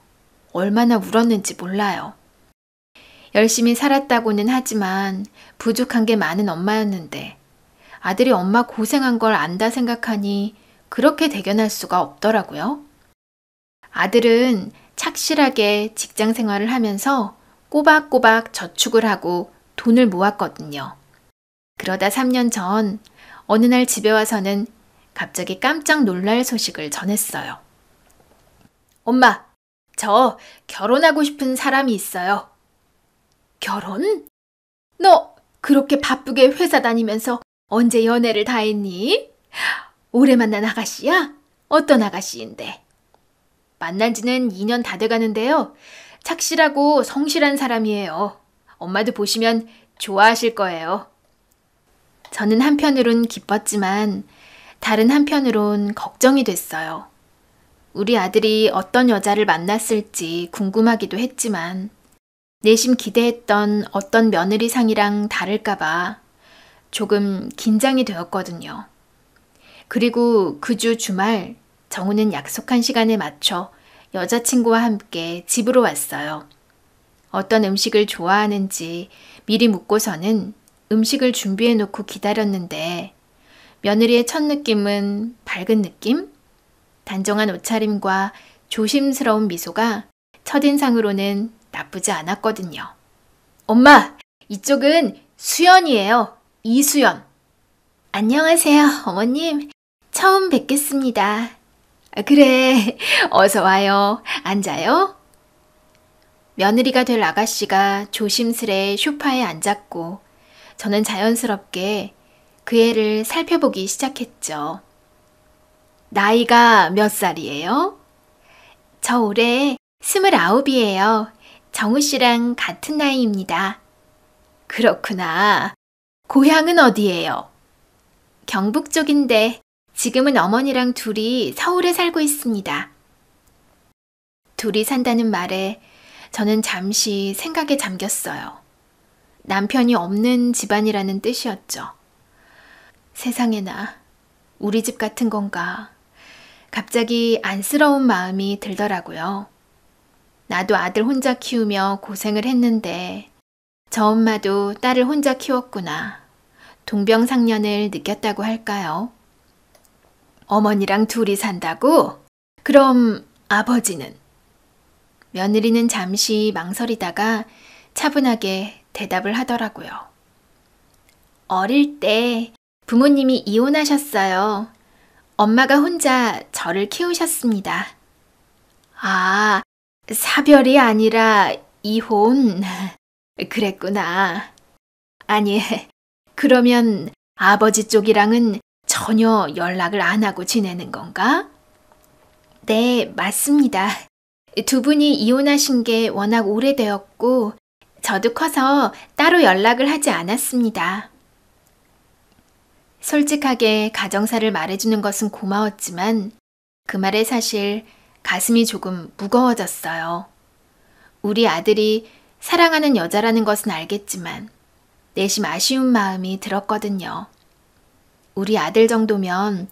얼마나 울었는지 몰라요. 열심히 살았다고는 하지만 부족한 게 많은 엄마였는데 아들이 엄마 고생한 걸 안다 생각하니 그렇게 대견할 수가 없더라고요. 아들은 착실하게 직장 생활을 하면서 꼬박꼬박 저축을 하고 돈을 모았거든요. 그러다 3년 전 어느 날 집에 와서는 갑자기 깜짝 놀랄 소식을 전했어요. 엄마, 저 결혼하고 싶은 사람이 있어요. 결혼? 너 그렇게 바쁘게 회사 다니면서 언제 연애를 다 했니? 오래 만난 아가씨야? 어떤 아가씨인데? 만난 지는 2년 다 돼가는데요. 착실하고 성실한 사람이에요. 엄마도 보시면 좋아하실 거예요. 저는 한편으론 기뻤지만 다른 한편으론 걱정이 됐어요. 우리 아들이 어떤 여자를 만났을지 궁금하기도 했지만 내심 기대했던 어떤 며느리상이랑 다를까봐 조금 긴장이 되었거든요. 그리고 그 주 주말 정우는 약속한 시간에 맞춰 여자친구와 함께 집으로 왔어요. 어떤 음식을 좋아하는지 미리 묻고서는 음식을 준비해 놓고 기다렸는데 며느리의 첫 느낌은 밝은 느낌? 단정한 옷차림과 조심스러운 미소가 첫인상으로는 나쁘지 않았거든요. 엄마, 이쪽은 수연이에요. 이수연. 안녕하세요, 어머님. 처음 뵙겠습니다. 그래, 어서 와요. 앉아요. 며느리가 될 아가씨가 조심스레 소파에 앉았고 저는 자연스럽게 그 애를 살펴보기 시작했죠. 나이가 몇 살이에요? 저 올해 29이에요. 정우 씨랑 같은 나이입니다. 그렇구나. 고향은 어디예요? 경북 쪽인데 지금은 어머니랑 둘이 서울에 살고 있습니다. 둘이 산다는 말에 저는 잠시 생각에 잠겼어요. 남편이 없는 집안이라는 뜻이었죠. 세상에나 우리 집 같은 건가. 갑자기 안쓰러운 마음이 들더라고요. 나도 아들 혼자 키우며 고생을 했는데 저 엄마도 딸을 혼자 키웠구나. 동병상련을 느꼈다고 할까요? 어머니랑 둘이 산다고? 그럼 아버지는? 며느리는 잠시 망설이다가 차분하게 대답을 하더라고요. 어릴 때 부모님이 이혼하셨어요. 엄마가 혼자 저를 키우셨습니다. 아, 사별이 아니라 이혼. 그랬구나. 아니, 그러면 아버지 쪽이랑은 전혀 연락을 안 하고 지내는 건가? 네, 맞습니다. 두 분이 이혼하신 게 워낙 오래되었고 저도 커서 따로 연락을 하지 않았습니다. 솔직하게 가정사를 말해주는 것은 고마웠지만 그 말에 사실 가슴이 조금 무거워졌어요. 우리 아들이 사랑하는 여자라는 것은 알겠지만 내심 아쉬운 마음이 들었거든요. 우리 아들 정도면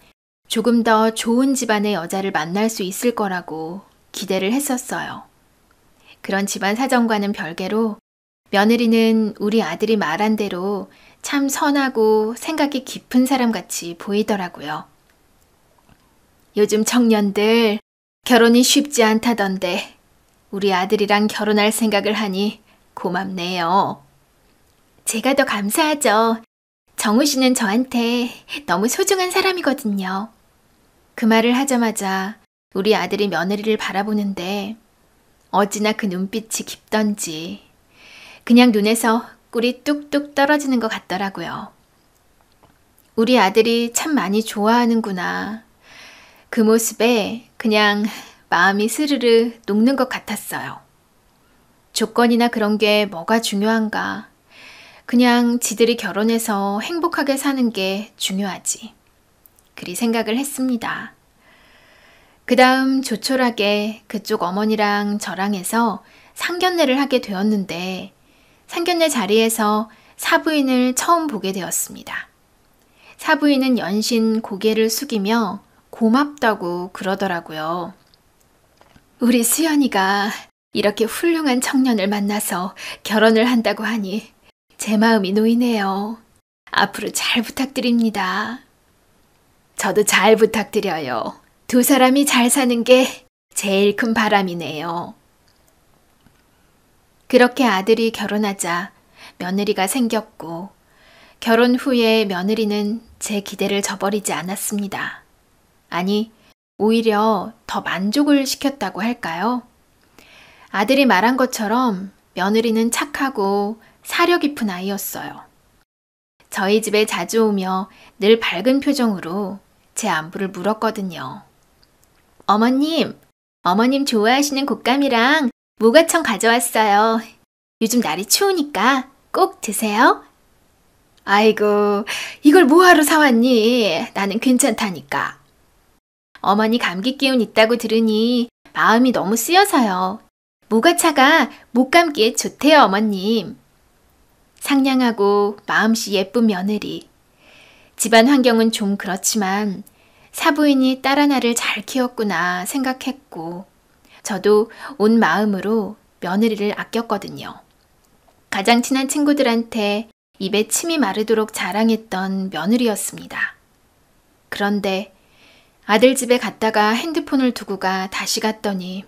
조금 더 좋은 집안의 여자를 만날 수 있을 거라고 기대를 했었어요. 그런 집안 사정과는 별개로 며느리는 우리 아들이 말한 대로 참 선하고 생각이 깊은 사람같이 보이더라고요. 요즘 청년들 결혼이 쉽지 않다던데 우리 아들이랑 결혼할 생각을 하니 고맙네요. 제가 더 감사하죠. 정우 씨는 저한테 너무 소중한 사람이거든요. 그 말을 하자마자 우리 아들이 며느리를 바라보는데 어찌나 그 눈빛이 깊던지 그냥 눈에서 꿀이 뚝뚝 떨어지는 것 같더라고요. 우리 아들이 참 많이 좋아하는구나. 그 모습에 그냥 마음이 스르르 녹는 것 같았어요. 조건이나 그런 게 뭐가 중요한가. 그냥 지들이 결혼해서 행복하게 사는 게 중요하지. 그리 생각을 했습니다. 그 다음 조촐하게 그쪽 어머니랑 저랑 해서 상견례를 하게 되었는데 상견례 자리에서 사부인을 처음 보게 되었습니다. 사부인은 연신 고개를 숙이며 고맙다고 그러더라고요. 우리 수연이가 이렇게 훌륭한 청년을 만나서 결혼을 한다고 하니 제 마음이 놓이네요. 앞으로 잘 부탁드립니다. 저도 잘 부탁드려요. 두 사람이 잘 사는 게 제일 큰 바람이네요. 그렇게 아들이 결혼하자 며느리가 생겼고 결혼 후에 며느리는 제 기대를 저버리지 않았습니다. 아니, 오히려 더 만족을 시켰다고 할까요? 아들이 말한 것처럼 며느리는 착하고 사려 깊은 아이였어요. 저희 집에 자주 오며 늘 밝은 표정으로 제 안부를 물었거든요. 어머님 좋아하시는 곶감이랑 무가청 가져왔어요. 요즘 날이 추우니까 꼭 드세요. 아이고, 이걸 뭐하러 사왔니? 나는 괜찮다니까. 어머니 감기 기운 있다고 들으니 마음이 너무 쓰여서요. 무가차가 목 감기에 좋대요, 어머님. 상냥하고 마음씨 예쁜 며느리. 집안 환경은 좀 그렇지만 사부인이 딸 하나를 잘 키웠구나 생각했고 저도 온 마음으로 며느리를 아꼈거든요. 가장 친한 친구들한테 입에 침이 마르도록 자랑했던 며느리였습니다. 그런데 아들 집에 갔다가 핸드폰을 두고 다시 갔더니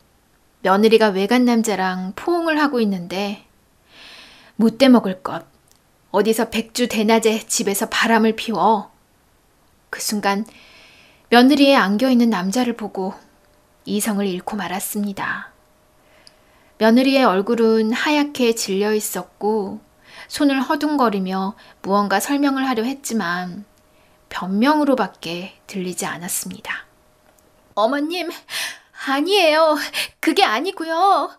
며느리가 외간 남자랑 포옹을 하고 있는데 못돼 먹을 것. 어디서 백주 대낮에 집에서 바람을 피워. 그 순간 며느리의 안겨있는 남자를 보고 이성을 잃고 말았습니다. 며느리의 얼굴은 하얗게 질려 있었고 손을 허둥거리며 무언가 설명을 하려 했지만 변명으로밖에 들리지 않았습니다. 어머님, 아니에요. 그게 아니고요.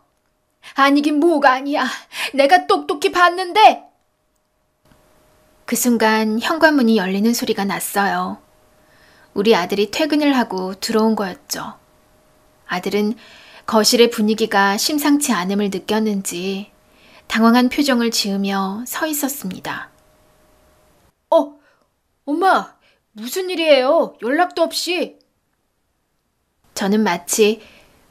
아니긴 뭐가 아니야. 내가 똑똑히 봤는데. 그 순간 현관문이 열리는 소리가 났어요. 우리 아들이 퇴근을 하고 들어온 거였죠. 아들은 거실의 분위기가 심상치 않음을 느꼈는지 당황한 표정을 지으며 서 있었습니다. 엄마, 무슨 일이에요? 연락도 없이. 저는 마치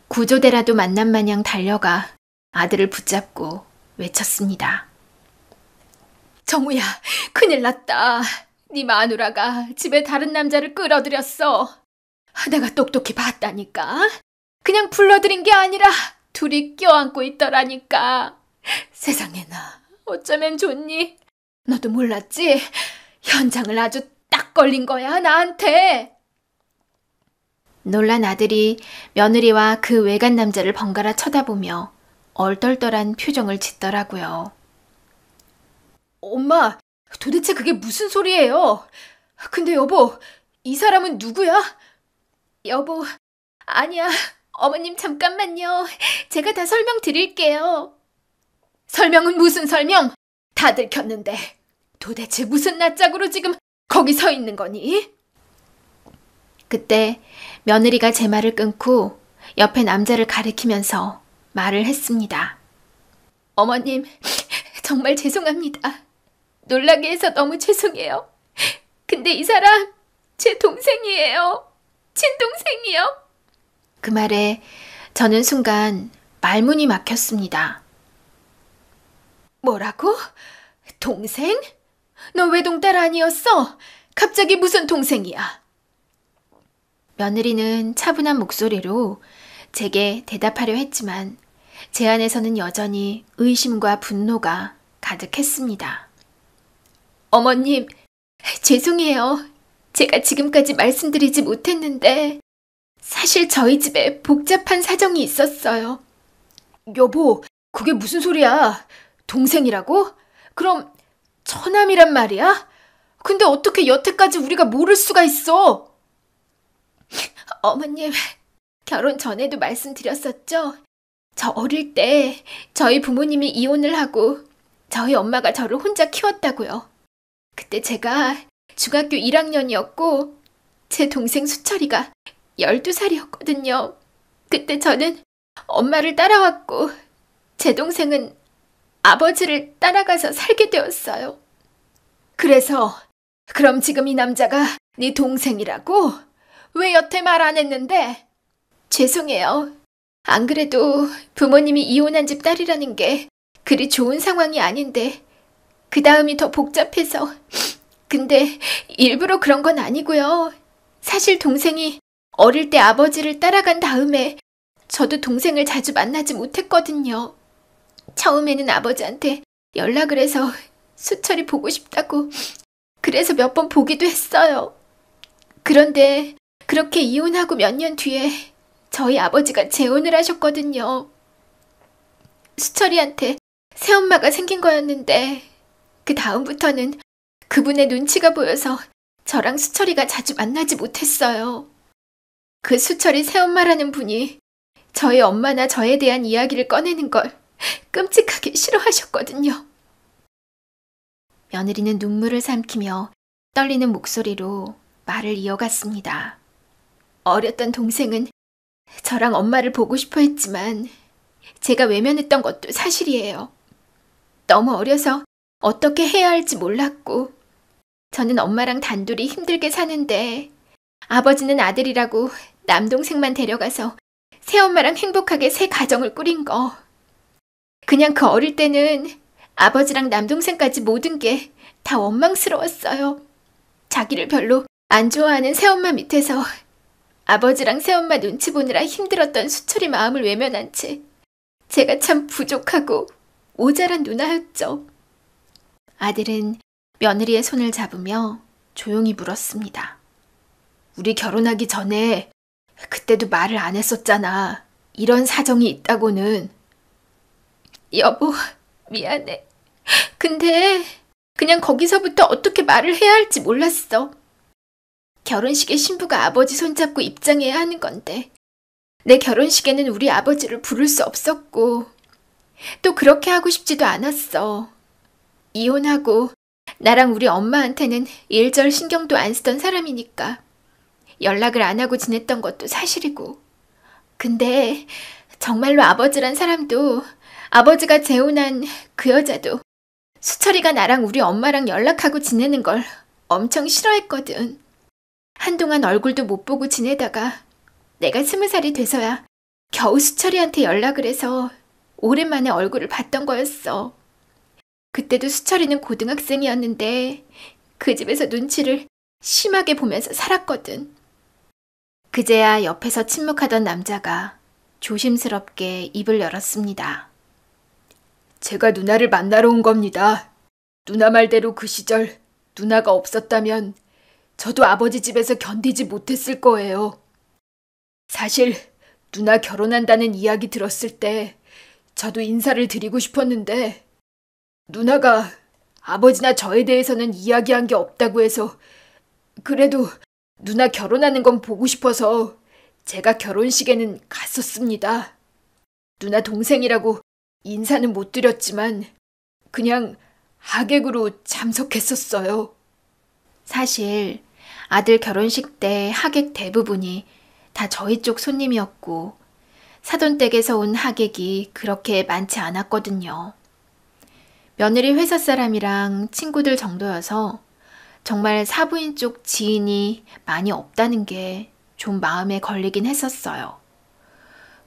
구조대라도 만난 마냥 달려가 아들을 붙잡고 외쳤습니다. 정우야, 큰일 났다. 네 마누라가 집에 다른 남자를 끌어들였어. 내가 똑똑히 봤다니까. 그냥 불러들인 게 아니라 둘이 껴안고 있더라니까. 세상에나, 어쩌면 좋니? 너도 몰랐지? 현장을 아주 딱 걸린 거야, 나한테. 놀란 아들이 며느리와 그 외간 남자를 번갈아 쳐다보며 얼떨떨한 표정을 짓더라고요. 엄마, 도대체 그게 무슨 소리예요? 근데 여보, 이 사람은 누구야? 여보, 아니야. 어머님 잠깐만요. 제가 다 설명드릴게요. 설명은 무슨 설명? 다 들켰는데 도대체 무슨 낯짝으로 지금 거기 서 있는 거니? 그때 며느리가 제 말을 끊고 옆에 남자를 가리키면서 말을 했습니다. 어머님, 정말 죄송합니다. 놀라게 해서 너무 죄송해요. 근데 이 사람 제 동생이에요. 친동생이요. 그 말에 저는 순간 말문이 막혔습니다. 뭐라고? 동생? 너 외동딸 아니었어? 갑자기 무슨 동생이야? 며느리는 차분한 목소리로 제게 대답하려 했지만 제 안에서는 여전히 의심과 분노가 가득했습니다. 어머님, 죄송해요. 제가 지금까지 말씀드리지 못했는데 사실 저희 집에 복잡한 사정이 있었어요. 여보, 그게 무슨 소리야? 동생이라고? 그럼 처남이란 말이야? 근데 어떻게 여태까지 우리가 모를 수가 있어? 어머님, 결혼 전에도 말씀드렸었죠? 저 어릴 때 저희 부모님이 이혼을 하고 저희 엄마가 저를 혼자 키웠다고요. 그때 제가 중학교 1학년이었고 제 동생 수철이가 12살이었거든요. 그때 저는 엄마를 따라왔고 제 동생은 아버지를 따라가서 살게 되었어요. 그래서 그럼 지금 이 남자가 네 동생이라고? 왜 여태 말 안 했는데? 죄송해요. 안 그래도 부모님이 이혼한 집 딸이라는 게 그리 좋은 상황이 아닌데 그 다음이 더 복잡해서. 근데 일부러 그런 건 아니고요. 사실 동생이 어릴 때 아버지를 따라간 다음에 저도 동생을 자주 만나지 못했거든요. 처음에는 아버지한테 연락을 해서 수철이 보고 싶다고 그래서 몇 번 보기도 했어요. 그런데 그렇게 이혼하고 몇 년 뒤에 저희 아버지가 재혼을 하셨거든요. 수철이한테 새엄마가 생긴 거였는데 그 다음부터는 그분의 눈치가 보여서 저랑 수철이가 자주 만나지 못했어요. 그 수철이 새엄마라는 분이 저희 엄마나 저에 대한 이야기를 꺼내는 걸 끔찍하게 싫어하셨거든요. 며느리는 눈물을 삼키며 떨리는 목소리로 말을 이어갔습니다. 어렸던 동생은 저랑 엄마를 보고 싶어 했지만 제가 외면했던 것도 사실이에요. 너무 어려서 어떻게 해야 할지 몰랐고 저는 엄마랑 단둘이 힘들게 사는데 아버지는 아들이라고 남동생만 데려가서 새엄마랑 행복하게 새 가정을 꾸린 거. 그냥 그 어릴 때는 아버지랑 남동생까지 모든 게 다 원망스러웠어요. 자기를 별로 안 좋아하는 새엄마 밑에서 아버지랑 새엄마 눈치 보느라 힘들었던 수철이 마음을 외면한 채 제가 참 부족하고 모자란 누나였죠. 아들은 며느리의 손을 잡으며 조용히 물었습니다. 우리 결혼하기 전에 그때도 말을 안 했었잖아. 이런 사정이 있다고는. 여보, 미안해. 근데 그냥 거기서부터 어떻게 말을 해야 할지 몰랐어. 결혼식에 신부가 아버지 손잡고 입장해야 하는 건데 내 결혼식에는 우리 아버지를 부를 수 없었고 또 그렇게 하고 싶지도 않았어. 이혼하고 나랑 우리 엄마한테는 일절 신경도 안 쓰던 사람이니까 연락을 안 하고 지냈던 것도 사실이고. 근데 정말로 아버지란 사람도 아버지가 재혼한 그 여자도 수철이가 나랑 우리 엄마랑 연락하고 지내는 걸 엄청 싫어했거든. 한동안 얼굴도 못 보고 지내다가 내가 20살이 돼서야 겨우 수철이한테 연락을 해서 오랜만에 얼굴을 봤던 거였어. 그때도 수철이는 고등학생이었는데 그 집에서 눈치를 심하게 보면서 살았거든. 그제야 옆에서 침묵하던 남자가 조심스럽게 입을 열었습니다. 제가 누나를 만나러 온 겁니다. 누나 말대로 그 시절 누나가 없었다면 저도 아버지 집에서 견디지 못했을 거예요. 사실 누나 결혼한다는 이야기 들었을 때 저도 인사를 드리고 싶었는데 누나가 아버지나 저에 대해서는 이야기한 게 없다고 해서 그래도 누나 결혼하는 건 보고 싶어서 제가 결혼식에는 갔었습니다. 누나 동생이라고 인사는 못 드렸지만 그냥 하객으로 참석했었어요. 사실 아들 결혼식 때 하객 대부분이 다 저희 쪽 손님이었고 사돈댁에서 온 하객이 그렇게 많지 않았거든요. 며느리 회사 사람이랑 친구들 정도여서 정말 사부인 쪽 지인이 많이 없다는 게 좀 마음에 걸리긴 했었어요.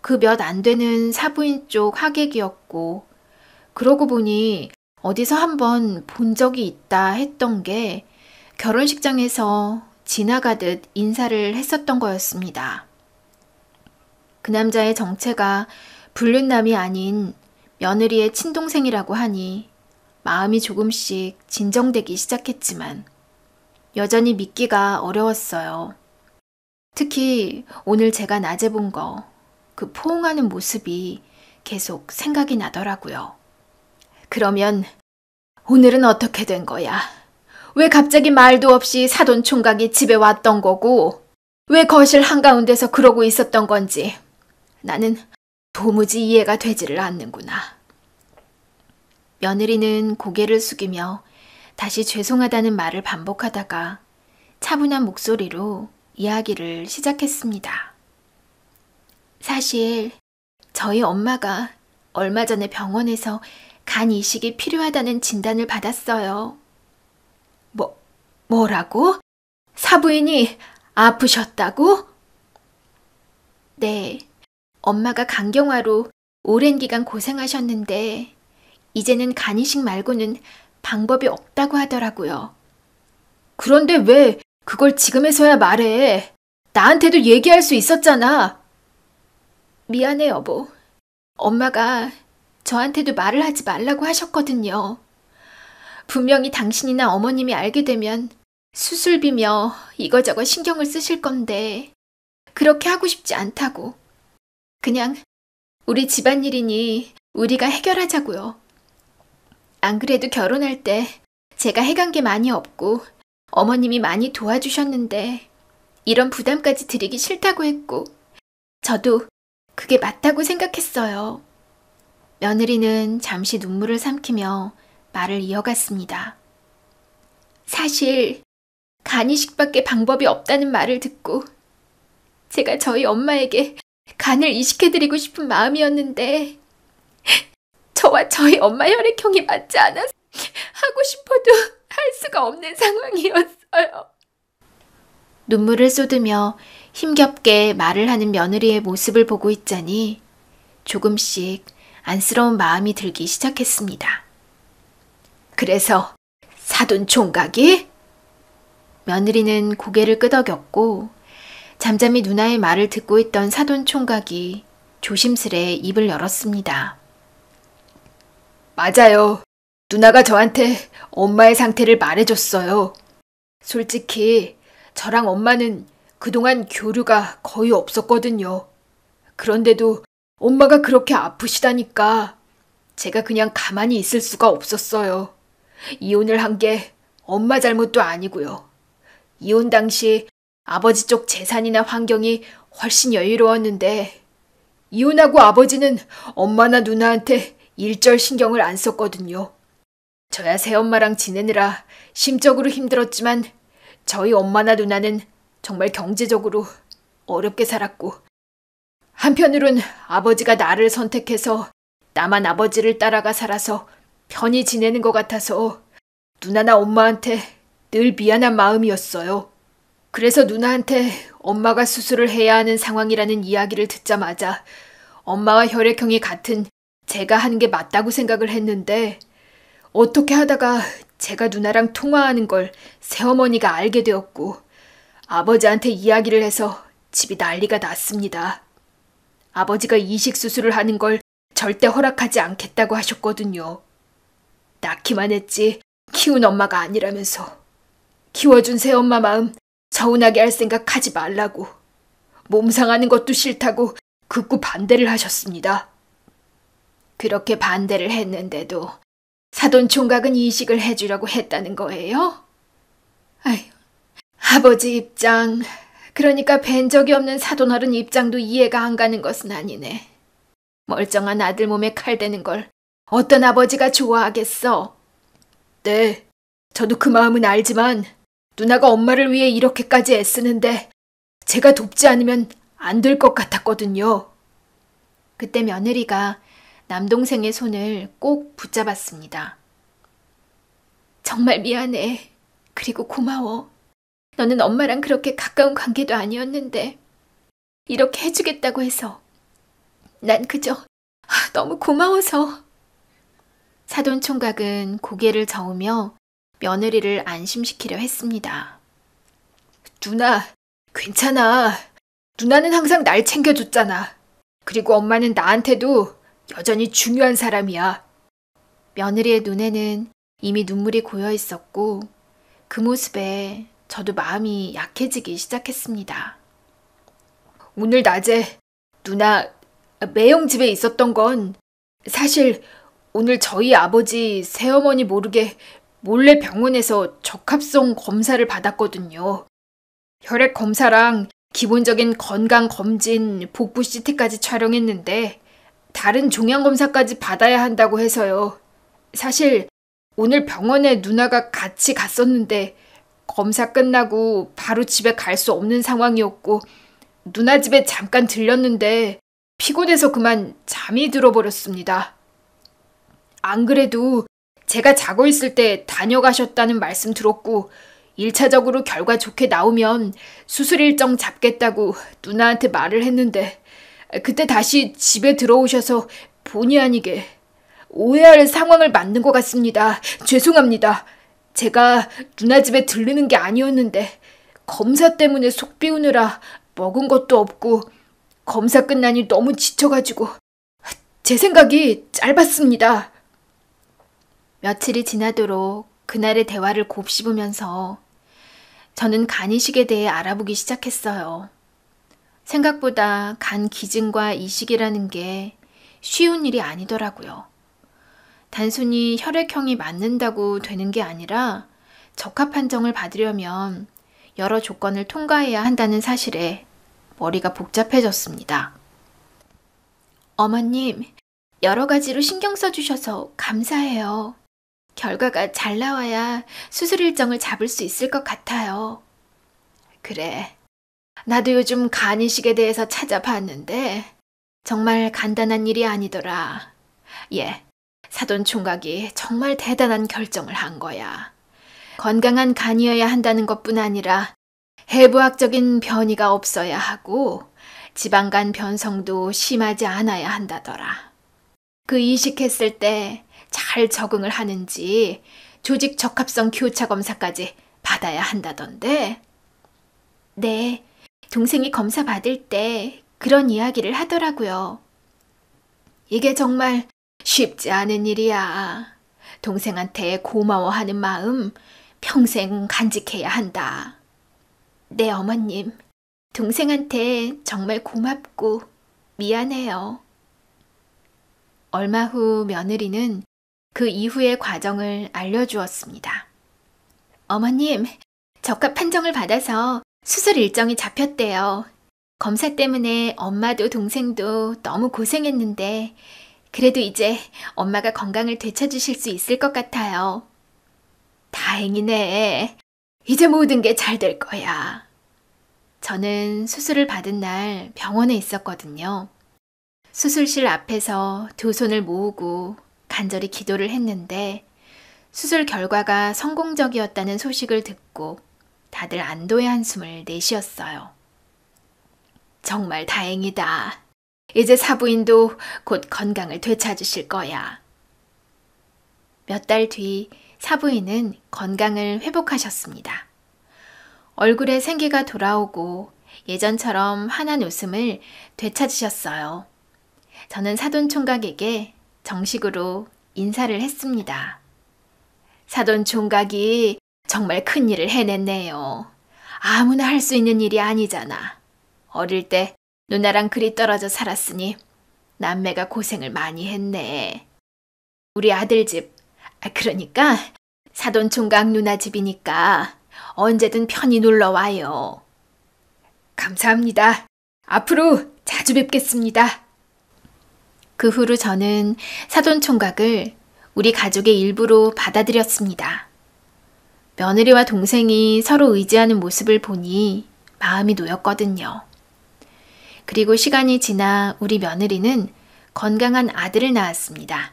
그 몇 안 되는 사부인 쪽 하객이었고 그러고 보니 어디서 한번 본 적이 있다 했던 게 결혼식장에서 지나가듯 인사를 했었던 거였습니다. 그 남자의 정체가 불륜남이 아닌 며느리의 친동생이라고 하니 마음이 조금씩 진정되기 시작했지만 여전히 믿기가 어려웠어요. 특히 오늘 제가 낮에 본 그 포옹하는 모습이 계속 생각이 나더라고요. 그러면 오늘은 어떻게 된 거야? 왜 갑자기 말도 없이 사돈 총각이 집에 왔던 거고, 왜 거실 한가운데서 그러고 있었던 건지 나는 도무지 이해가 되지를 않는구나. 며느리는 고개를 숙이며 다시 죄송하다는 말을 반복하다가 차분한 목소리로 이야기를 시작했습니다. 사실 저희 엄마가 얼마 전에 병원에서 간 이식이 필요하다는 진단을 받았어요. 뭐라고? 사부인이 아프셨다고? 네, 엄마가 간경화로 오랜 기간 고생하셨는데 이제는 간 이식 말고는 방법이 없다고 하더라고요. 그런데 왜 그걸 지금에서야 말해? 나한테도 얘기할 수 있었잖아. 미안해, 여보. 엄마가 저한테도 말을 하지 말라고 하셨거든요. 분명히 당신이나 어머님이 알게 되면 수술비며 이거저거 신경을 쓰실 건데 그렇게 하고 싶지 않다고. 그냥 우리 집안일이니 우리가 해결하자고요. 안 그래도 결혼할 때 제가 해간 게 많이 없고 어머님이 많이 도와주셨는데 이런 부담까지 드리기 싫다고 했고 저도 그게 맞다고 생각했어요. 며느리는 잠시 눈물을 삼키며 말을 이어갔습니다. 사실 간 이식밖에 방법이 없다는 말을 듣고 제가 저희 엄마에게 간을 이식해드리고 싶은 마음이었는데 저와 저희 엄마 혈액형이 맞지 않아서 하고 싶어도 할 수가 없는 상황이었어요. 눈물을 쏟으며 힘겹게 말을 하는 며느리의 모습을 보고 있자니 조금씩 안쓰러운 마음이 들기 시작했습니다. 그래서 사돈 총각이? 며느리는 고개를 끄덕였고 잠잠히 누나의 말을 듣고 있던 사돈 총각이 조심스레 입을 열었습니다. 맞아요. 누나가 저한테 엄마의 상태를 말해줬어요. 솔직히 저랑 엄마는 그동안 교류가 거의 없었거든요. 그런데도 엄마가 그렇게 아프시다니까 제가 그냥 가만히 있을 수가 없었어요. 이혼을 한 게 엄마 잘못도 아니고요. 이혼 당시 아버지 쪽 재산이나 환경이 훨씬 여유로웠는데 이혼하고 아버지는 엄마나 누나한테 일절 신경을 안 썼거든요. 저야 새엄마랑 지내느라 심적으로 힘들었지만 저희 엄마나 누나는 정말 경제적으로 어렵게 살았고 한편으론 아버지가 나를 선택해서 나만 아버지를 따라가 살아서 편히 지내는 것 같아서 누나나 엄마한테 늘 미안한 마음이었어요. 그래서 누나한테 엄마가 수술을 해야 하는 상황이라는 이야기를 듣자마자 엄마와 혈액형이 같은 제가 하는 게 맞다고 생각을 했는데 어떻게 하다가 제가 누나랑 통화하는 걸 새어머니가 알게 되었고 아버지한테 이야기를 해서 집이 난리가 났습니다. 아버지가 이식 수술을 하는 걸 절대 허락하지 않겠다고 하셨거든요. 낳기만 했지 키운 엄마가 아니라면서. 키워준 새엄마 마음 서운하게 할 생각 하지 말라고. 몸 상하는 것도 싫다고 극구 반대를 하셨습니다. 그렇게 반대를 했는데도 사돈 총각은 이식을 해주려고 했다는 거예요? 아휴, 아버지 입장, 그러니까 뵌 적이 없는 사돈어른 입장도 이해가 안 가는 것은 아니네. 멀쩡한 아들 몸에 칼 대는 걸 어떤 아버지가 좋아하겠어? 네, 저도 그 마음은 알지만 누나가 엄마를 위해 이렇게까지 애쓰는데 제가 돕지 않으면 안 될 것 같았거든요. 그때 며느리가 남동생의 손을 꼭 붙잡았습니다. 정말 미안해. 그리고 고마워. 너는 엄마랑 그렇게 가까운 관계도 아니었는데 이렇게 해주겠다고 해서 난 그저 너무 고마워서. 사돈 총각은 고개를 저으며 며느리를 안심시키려 했습니다. 누나, 괜찮아. 누나는 항상 날 챙겨줬잖아. 그리고 엄마는 나한테도 여전히 중요한 사람이야. 며느리의 눈에는 이미 눈물이 고여 있었고 그 모습에 저도 마음이 약해지기 시작했습니다. 오늘 낮에 누나 매형 집에 있었던 건 사실 오늘 저희 아버지 새어머니 모르게 몰래 병원에서 적합성 검사를 받았거든요. 혈액 검사랑 기본적인 건강 검진, 복부 CT까지 촬영했는데 다른 종양 검사까지 받아야 한다고 해서요. 사실 오늘 병원에 누나가 같이 갔었는데 검사 끝나고 바로 집에 갈 수 없는 상황이었고 누나 집에 잠깐 들렸는데 피곤해서 그만 잠이 들어버렸습니다. 안 그래도 제가 자고 있을 때 다녀가셨다는 말씀 들었고 1차적으로 결과 좋게 나오면 수술 일정 잡겠다고 누나한테 말을 했는데 그때 다시 집에 들어오셔서 본의 아니게 오해할 상황을 만든 것 같습니다. 죄송합니다. 제가 누나 집에 들르는 게 아니었는데 검사 때문에 속 비우느라 먹은 것도 없고 검사 끝나니 너무 지쳐가지고 제 생각이 짧았습니다. 며칠이 지나도록 그날의 대화를 곱씹으면서 저는 간 이식에 대해 알아보기 시작했어요. 생각보다 간 기증과 이식이라는 게 쉬운 일이 아니더라고요. 단순히 혈액형이 맞는다고 되는 게 아니라 적합 판정을 받으려면 여러 조건을 통과해야 한다는 사실에 머리가 복잡해졌습니다. 어머님, 여러 가지로 신경 써주셔서 감사해요. 결과가 잘 나와야 수술 일정을 잡을 수 있을 것 같아요. 그래. 나도 요즘 간 이식에 대해서 찾아봤는데 정말 간단한 일이 아니더라. 사돈 총각이 정말 대단한 결정을 한 거야. 건강한 간이어야 한다는 것뿐 아니라 해부학적인 변이가 없어야 하고 지방간 변성도 심하지 않아야 한다더라. 그 이식했을 때 잘 적응을 하는지 조직 적합성 교차 검사까지 받아야 한다던데. 네, 동생이 검사 받을 때 그런 이야기를 하더라고요. 이게 정말 쉽지 않은 일이야. 동생한테 고마워하는 마음 평생 간직해야 한다. 네, 어머님. 동생한테 정말 고맙고 미안해요. 얼마 후 며느리는 그 이후의 과정을 알려주었습니다. 어머님, 적합 판정을 받아서 수술 일정이 잡혔대요. 검사 때문에 엄마도 동생도 너무 고생했는데 그래도 이제 엄마가 건강을 되찾으실 수 있을 것 같아요. 다행이네. 이제 모든 게 잘 될 거야. 저는 수술을 받은 날 병원에 있었거든요. 수술실 앞에서 두 손을 모으고 간절히 기도를 했는데 수술 결과가 성공적이었다는 소식을 듣고 다들 안도의 한숨을 내쉬었어요. 정말 다행이다. 이제 사부인도 곧 건강을 되찾으실 거야. 몇 달 뒤 사부인은 건강을 회복하셨습니다. 얼굴에 생기가 돌아오고 예전처럼 환한 웃음을 되찾으셨어요. 저는 사돈 총각에게 정식으로 인사를 했습니다. 사돈 총각이 정말 큰일을 해냈네요. 아무나 할 수 있는 일이 아니잖아. 어릴 때 누나랑 그리 떨어져 살았으니 남매가 고생을 많이 했네. 우리 아들 집, 그러니까 사돈 총각 누나 집이니까 언제든 편히 놀러 와요. 감사합니다. 앞으로 자주 뵙겠습니다. 그 후로 저는 사돈 총각을 우리 가족의 일부로 받아들였습니다. 며느리와 동생이 서로 의지하는 모습을 보니 마음이 놓였거든요. 그리고 시간이 지나 우리 며느리는 건강한 아들을 낳았습니다.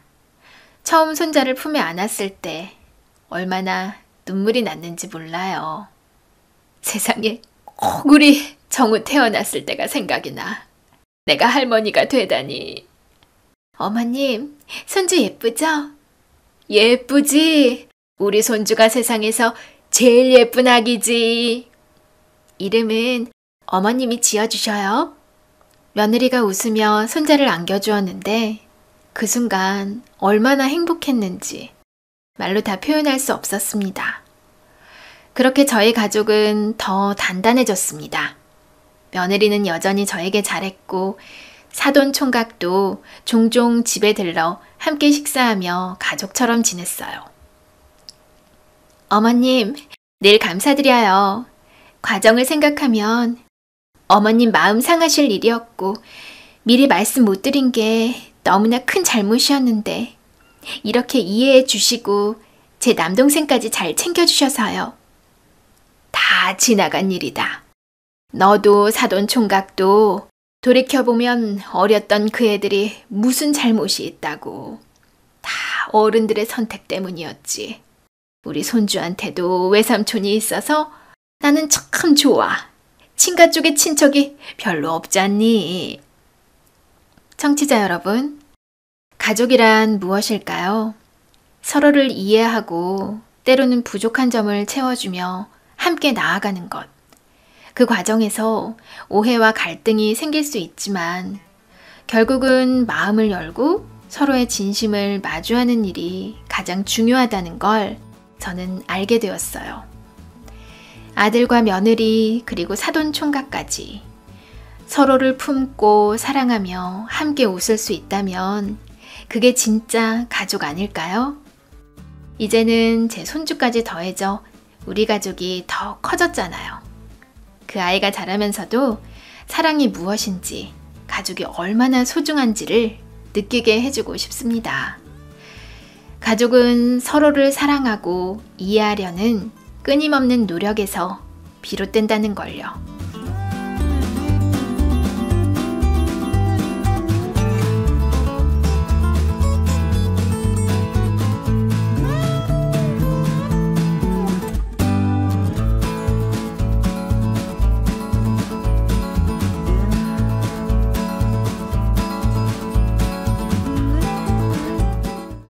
처음 손자를 품에 안았을 때 얼마나 눈물이 났는지 몰라요. 세상에 꼭 우리 정우 태어났을 때가 생각이 나. 내가 할머니가 되다니. 어머님, 손주 예쁘죠? 예쁘지? 우리 손주가 세상에서 제일 예쁜 아기지. 이름은 어머님이 지어주셔요. 며느리가 웃으며 손자를 안겨주었는데 그 순간 얼마나 행복했는지 말로 다 표현할 수 없었습니다. 그렇게 저희 가족은 더 단단해졌습니다. 며느리는 여전히 저에게 잘했고 사돈 총각도 종종 집에 들러 함께 식사하며 가족처럼 지냈어요. 어머님, 늘 감사드려요. 과정을 생각하면 어머님 마음 상하실 일이었고 미리 말씀 못 드린 게 너무나 큰 잘못이었는데 이렇게 이해해 주시고 제 남동생까지 잘 챙겨주셔서요. 다 지나간 일이다. 너도 사돈 총각도 돌이켜보면 어렸던 그 애들이 무슨 잘못이 있다고. 다 어른들의 선택 때문이었지. 우리 손주한테도 외삼촌이 있어서 나는 참 좋아. 친가 쪽의 친척이 별로 없지 않니? 청취자 여러분, 가족이란 무엇일까요? 서로를 이해하고 때로는 부족한 점을 채워주며 함께 나아가는 것. 그 과정에서 오해와 갈등이 생길 수 있지만 결국은 마음을 열고 서로의 진심을 마주하는 일이 가장 중요하다는 걸 저는 알게 되었어요. 아들과 며느리 그리고 사돈 총각까지 서로를 품고 사랑하며 함께 웃을 수 있다면 그게 진짜 가족 아닐까요? 이제는 제 손주까지 더해져 우리 가족이 더 커졌잖아요. 그 아이가 자라면서도 사랑이 무엇인지, 가족이 얼마나 소중한지를 느끼게 해주고 싶습니다. 가족은 서로를 사랑하고 이해하려는 끊임없는 노력에서 비롯된다는 걸요.